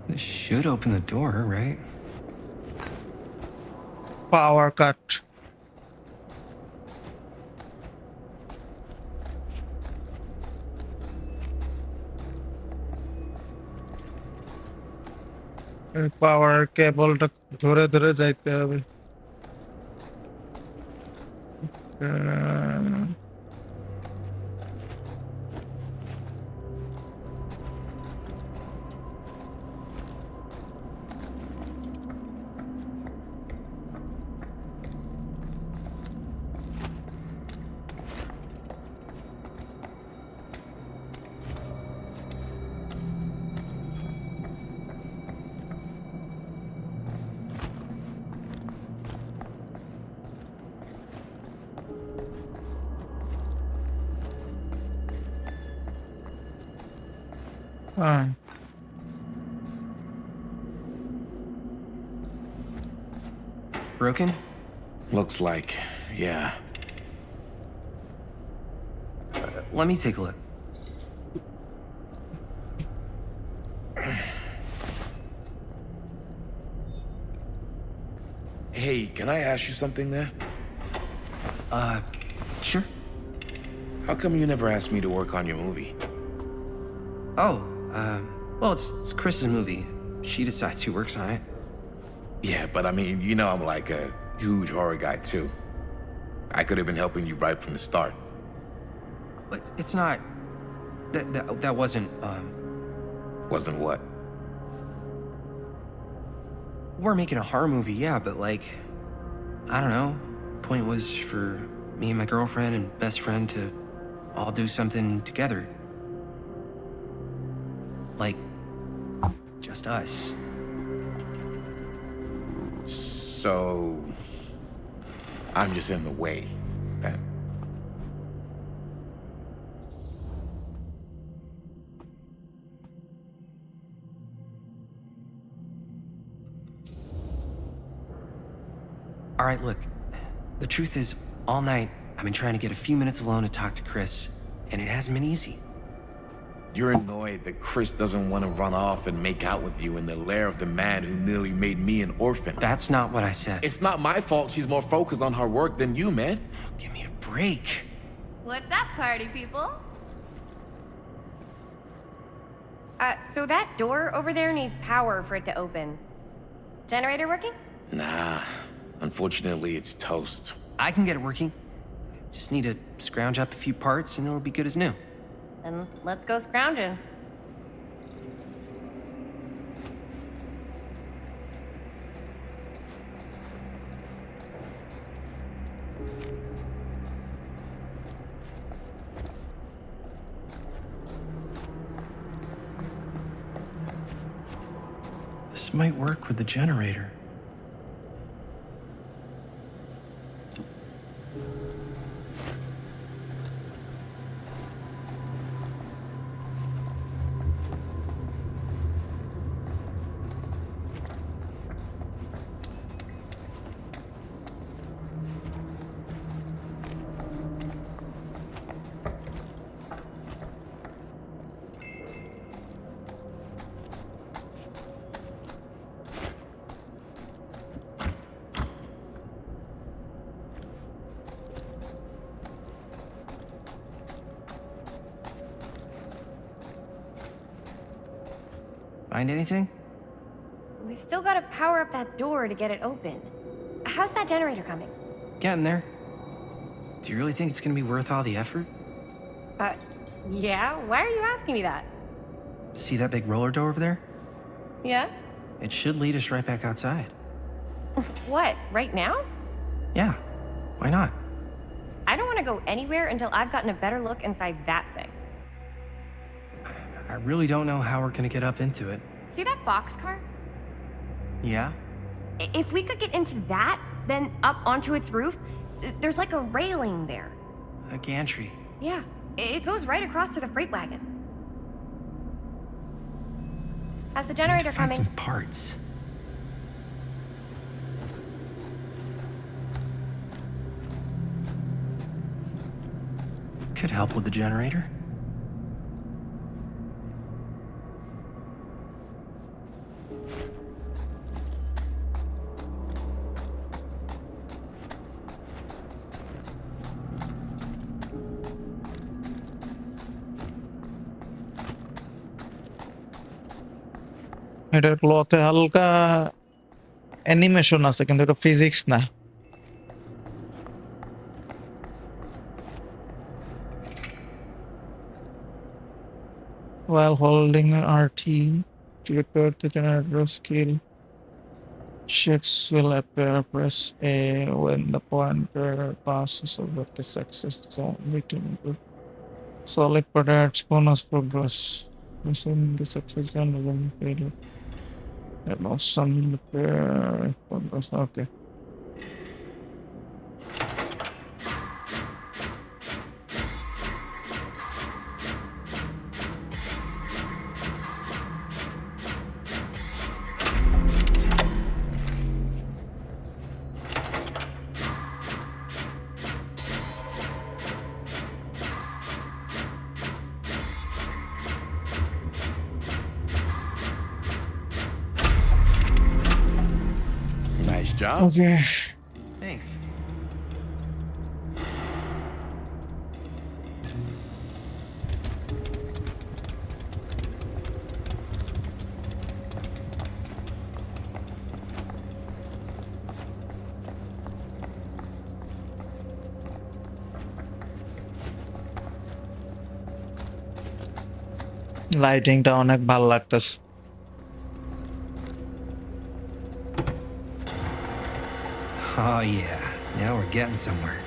This should open the door, right? Power cut. পাওয়ার কেবলটা ধরে ধরে যাইতে হবে। Broken? Looks like, yeah. Let me take a look. Hey, can I ask you something, man? Sure. How come you never asked me to work on your movie? Oh, well, it's Chris's movie. She decides who works on it. Yeah, but I mean, you know I'm like a huge horror guy, too. I could have been helping you right from the start. But it's not... That wasn't, Wasn't what? We're making a horror movie, yeah, but like... I don't know. Point was for me and my girlfriend and best friend to all do something together. Like... just us. So... I'm just in the way, then. All right, look. The truth is, all night, I've been trying to get a few minutes alone to talk to Chris, and it hasn't been easy. You're annoyed that Chris doesn't want to run off and make out with you in the lair of the man who nearly made me an orphan. That's not what I said. It's not my fault she's more focused on her work than you, man. Oh, give me a break. What's up, party people? So that door over there needs power for it to open. Generator working? Nah. Unfortunately, it's toast. I can get it working. Just need to scrounge up a few parts and it'll be good as new. Then let's go scrounging. This might work with the generator. Find anything? We've still got to power up that door to get it open. How's that generator coming? Getting there. Do you really think it's gonna be worth all the effort? Yeah? Why are you asking me that? See that big roller door over there? Yeah? It should lead us right back outside. What, right now? Yeah, why not? I don't want to go anywhere until I've gotten a better look inside that thing. I really don't know how we're gonna get up into it. See that boxcar? Yeah? If we could get into that, then up onto its roof, there's like a railing there. A gantry. Yeah, it goes right across to the freight wagon. How's the generator Find coming? some parts. Could help with the generator. এটার ক্লথে হালকা animation আছে কিন্তু এটা physics না। While holding RT to repair the generator skill, checks will appear. Press A when the pointer passes over the success zone. Solid products bonus progress. Missing the success zone will failure. Remove some repair progress. Okay. Nice job. Okay. Thanks. লাইটিংটা অনেক ভালো লাগতেছে। Oh, yeah. Now we're getting somewhere.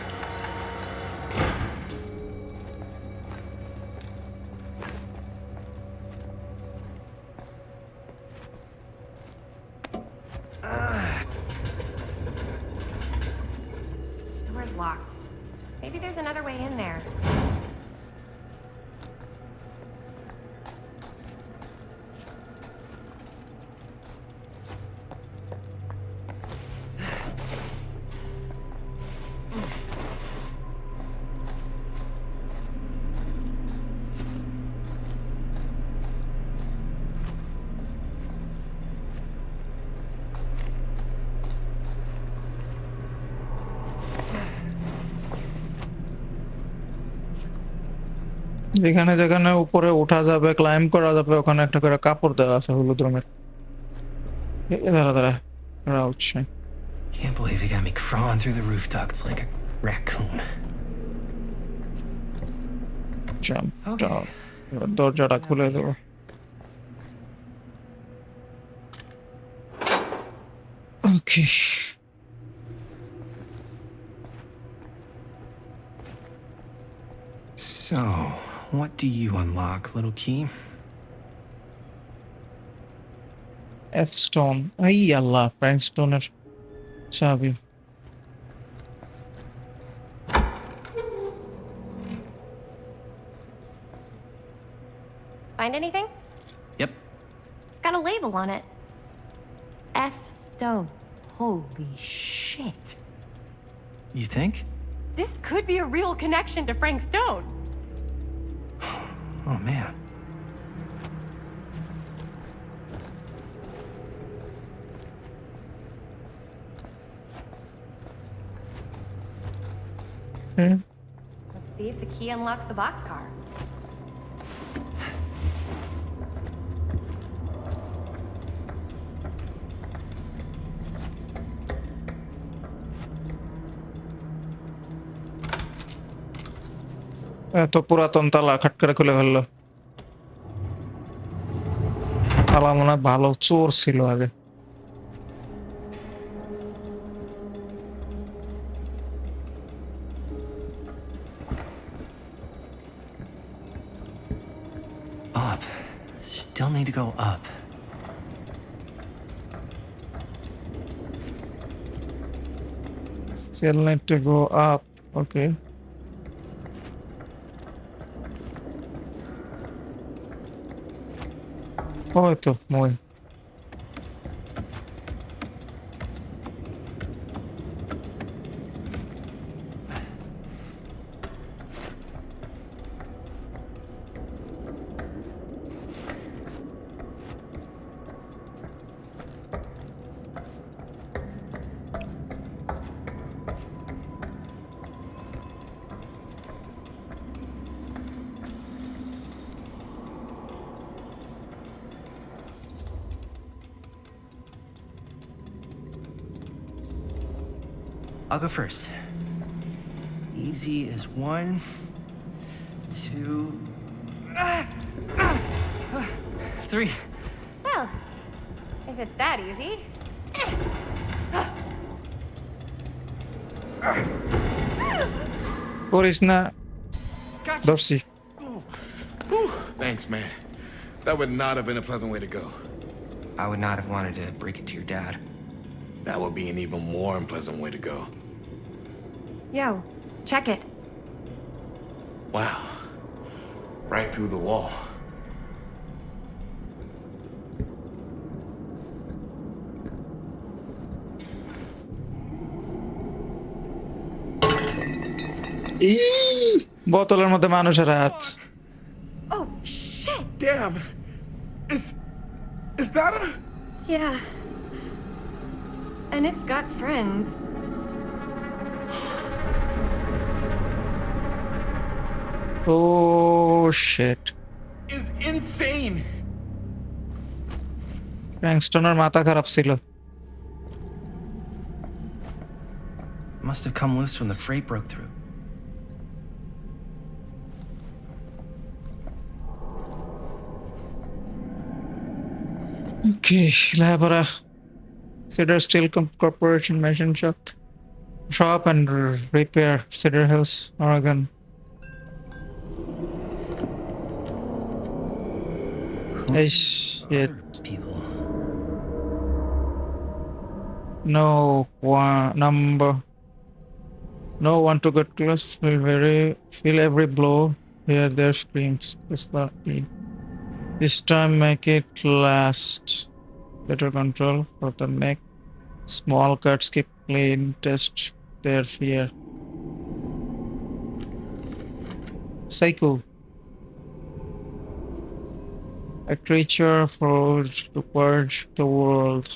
Door's locked. Maybe there's another way in there. যেখানে যেখানে উপরে ওঠা যাবে, climb করা যাবে, ওখানে একটা করে কাপড় দেওয়া আছে হলুদ রঙের। দাঁড়া দাঁড়া, রাউচ। Can't believe they got me crawling through the roof ducts like a raccoon. Jump down. দরজাটা খুলে দেবো। ওকে। So, what do you unlock, little key? F stone. Ay Allah, Frank Stoner. চাবি। Find anything? Yep. It's got a label on it. F Stone. Holy shit. You think? This could be a real connection to Frank Stone. Oh, man. Let's see if the key unlocks the boxcar. এত পুরাতন তালা খাট করে খুলে ফেললো। তালা মনে হয় ভালো চোর ছিল আগে। Up. Still need to go up. Still need to go up. Okay. ওই তো মই। I'll go first. Easy as 1, 2, 3. Well, if it's that easy. করিস না ধরছি। Thanks, man. That would not have been a pleasant way to go. I would not have wanted to break it to your dad. That would be an even more unpleasant way to go. Yo, check it. Wow. Right through the wall. বোতলের মধ্যে মানুষের হাত। Oh, shit! Damn! Is that a... Yeah. And it's got friends. Oh shit. Is insane! ফ্র্যাঙ্কস্টনের মাথা খারাপ ছিল। Must have come loose when the freight broke through. Okay, Labora. Cedar Steel Corporation Machine Shop and repair, Cedar Hills, Oregon. Hey, shit. People. No one number. No one to get close. Feel every blow. Hear their screams. Whistler E. This time make it last. Better control for the neck. Small cuts keep clean. Test their fear. Psycho. A creature forged to purge the world.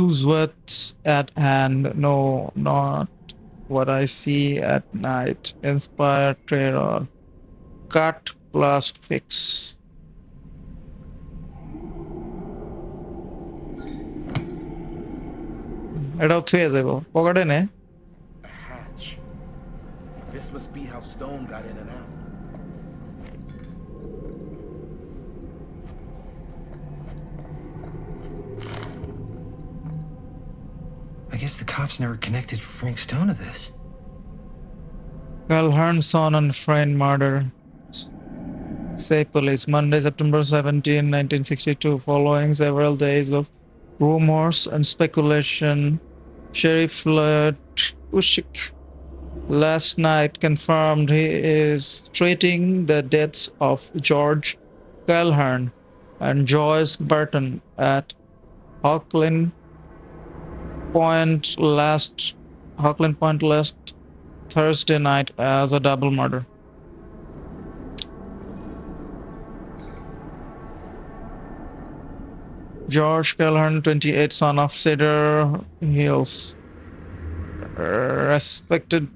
Use what's at hand. No, not what I see at night. Inspire terror. Cut plus fix. এটাও থুয়ে দেবো পকেটে নে। A hatch. This must be how Stone got in and out. I guess the cops never connected Frank Stone to this. Calhoun son and friend murder. Say police. Monday, September 17, 1962. Following several days of rumors and speculation, Sheriff Lloyd Ushik last night confirmed he is treating the deaths of George Calhoun and Joyce Burton at Hawkland Point last Thursday night as a double murder. George Calhoun, 28, son of Cedar Hills, respected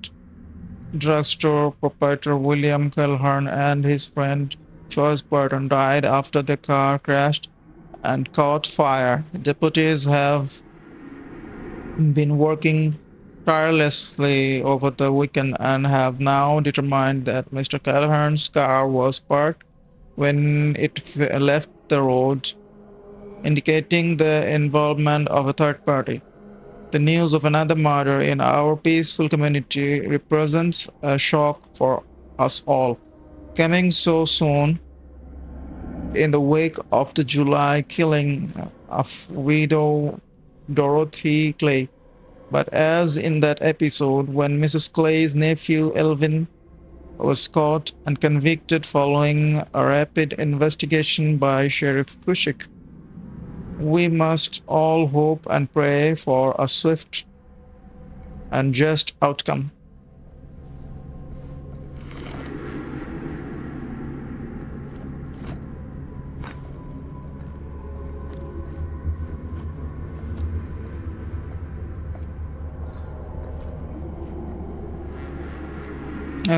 drugstore proprietor William Calhoun and his friend Joyce Burton died after the car crashed and caught fire. Deputies have been working tirelessly over the weekend and have now determined that Mr. Callahan's car was parked when it left the road, indicating the involvement of a third party. The news of another murder in our peaceful community represents a shock for us all. Coming so soon in the wake of the July killing of widow Dorothy Clay. But as in that episode when Mrs. Clay's nephew Elvin was caught and convicted following a rapid investigation by Sheriff Cushik, we must all hope and pray for a swift and just outcome.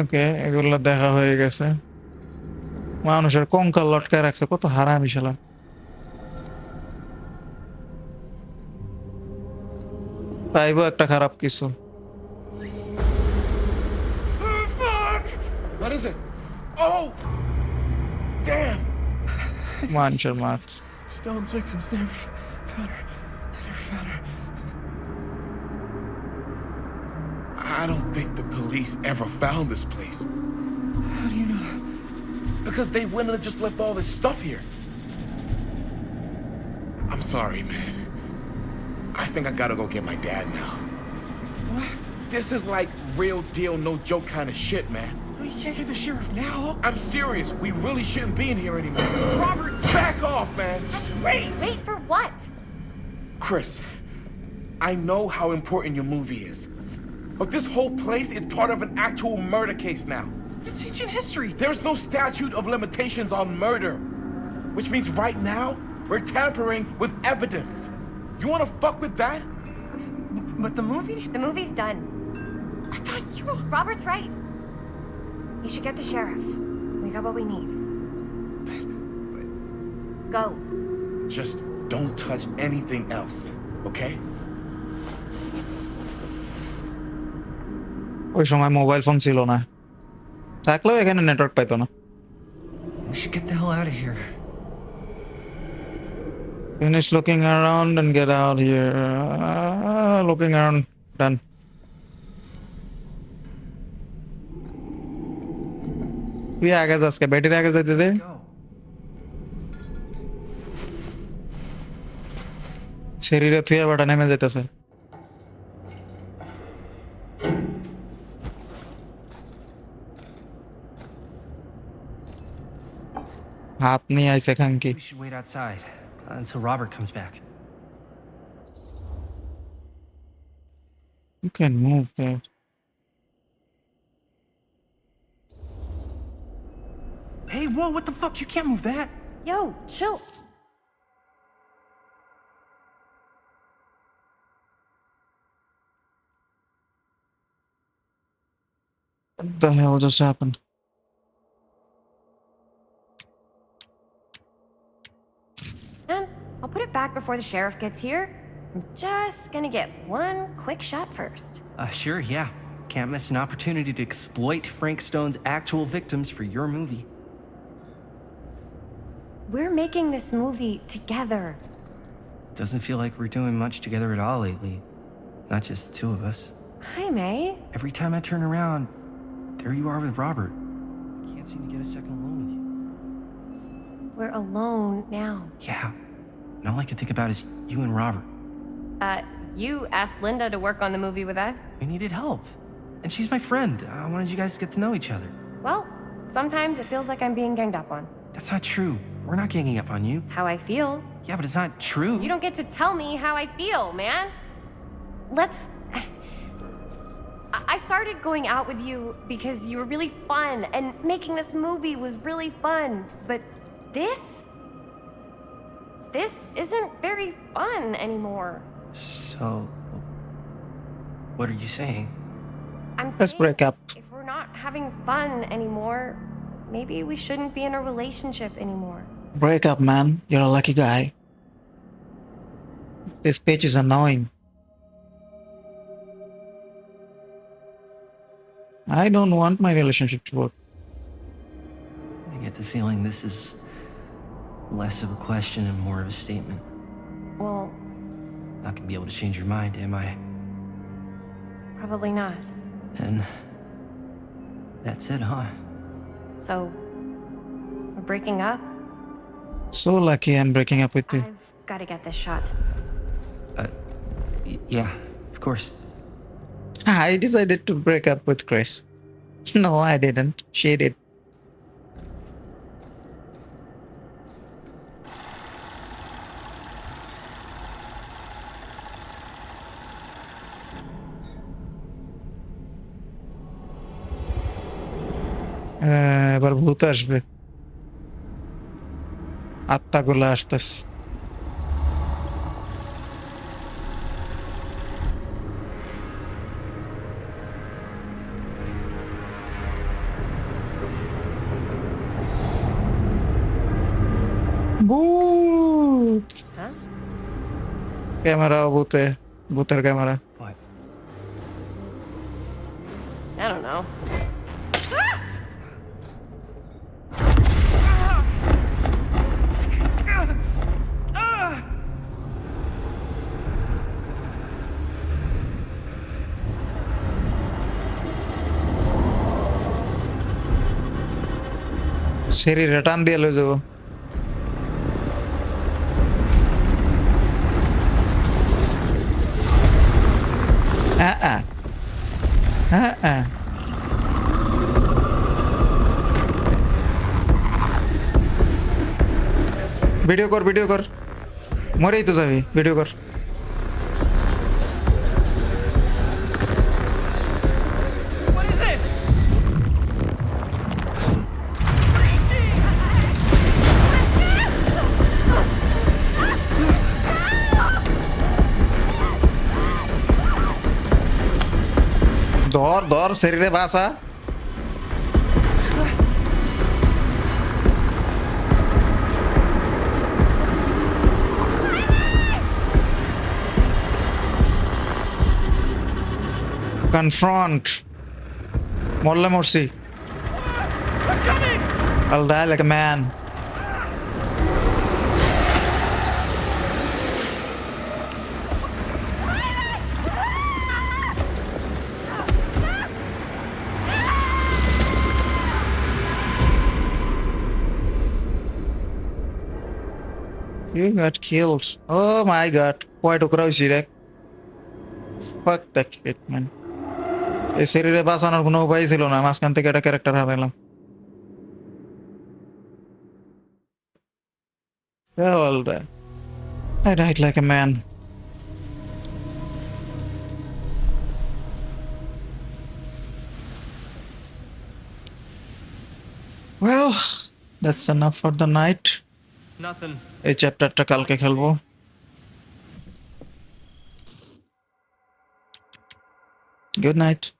ওকে, এগুলো দেখা হয়ে গেছে। মানুষের কঙ্কাল লটকায় রাখছে, কত হারামি শালা। পাইবো একটা খারাপ কিছু। What is it? Oh! Damn! মানুষের মাছ। Stone's victims, they never found her. They never found her. I don't think the police ever found this place. How do you know? Because they wouldn't have just left all this stuff here. I'm sorry, man. I think I gotta go get my dad now. What? This is like real deal, no joke kind of shit, man. Well, you can't get the sheriff now. I'm serious. We really shouldn't be in here anymore. Robert, back off, man. Just wait. Wait for what? Chris, I know how important your movie is. But this whole place is part of an actual murder case now. It's ancient history. There's no statute of limitations on murder. Which means right now, we're tampering with evidence. You wanna fuck with that? But the movie? The movie's done. I thought you... Robert's right. You should get the sheriff. We got what we need. Go. Just don't touch anything else, okay? ওই সময় mobile phone ছিল না, থাকলেও এখানে network পাইতো না। We should get the hell out of here. Finish looking around and get out here. Looking around, done. তুই আগে যাস কে, ব্যাটারি আগে যাইতে দে। শরীরে থুয়ে বাটা নেমে যাইতেছে। হাত নিয়ে আইছে খাঙ্কি। We should wait outside until Robert comes back. You can move there. Hey, whoa, what the fuck? You can't move that. Yo, chill. What the hell just happened? Man, I'll put it back before the sheriff gets here. I'm just gonna get one quick shot first. Sure, yeah. Can't miss an opportunity to exploit Frank Stone's actual victims for your movie. We're making this movie together. Doesn't feel like we're doing much together at all lately. Not just the two of us. Hi, May. Every time I turn around, there you are with Robert. Can't seem to get a second alone with you. We're alone now. Yeah. And all I can think about is you and Robert. You asked Linda to work on the movie with us? We needed help. And she's my friend. I wanted you guys to get to know each other. Well, sometimes it feels like I'm being ganged up on. That's not true. We're not ganging up on you. It's how I feel. Yeah, but it's not true. You don't get to tell me how I feel, man. Let's... I started going out with you because you were really fun, and making this movie was really fun. But this isn't very fun anymore. So, what are you saying? I'm Let's saying break up. if we're not having fun anymore, maybe we shouldn't be in a relationship anymore. Break up, man. You're a lucky guy. This pitch is annoying. I don't want my relationship to work. I get the feeling this is less of a question and more of a statement. Well, Not gonna be able to change your mind, am I? probably not. And that's it, huh? So, we're breaking up? So lucky I'm breaking up with you. I've got to get this shot. Yeah, of course. I decided to break up with Chris. No, I didn't. She did. এবার ভূত আসবে আত্মাগুলো আসতেছে ভূত camera ভূতের camera I don't know. শরীরে টান দিয়ে লয়ে যাবো ভিডিও কর মরেই তো যাবি ভিডিও কর What is it? ধর শরীরে বাসা confront মরলে মরছি I'll die like a man You got killed. Oh my god. Why to crouch direct? Fuck that shit, man. এই শরীরে বাঁচানোর কোনো উপায় ছিল না মাঝখান থেকে একটা ক্যারেক্টার হারাইলাম Well done. I died like a man. Well, that's enough for the night. Nothing. এই চ্যাপ্টারটা কালকে খেলবো Good night.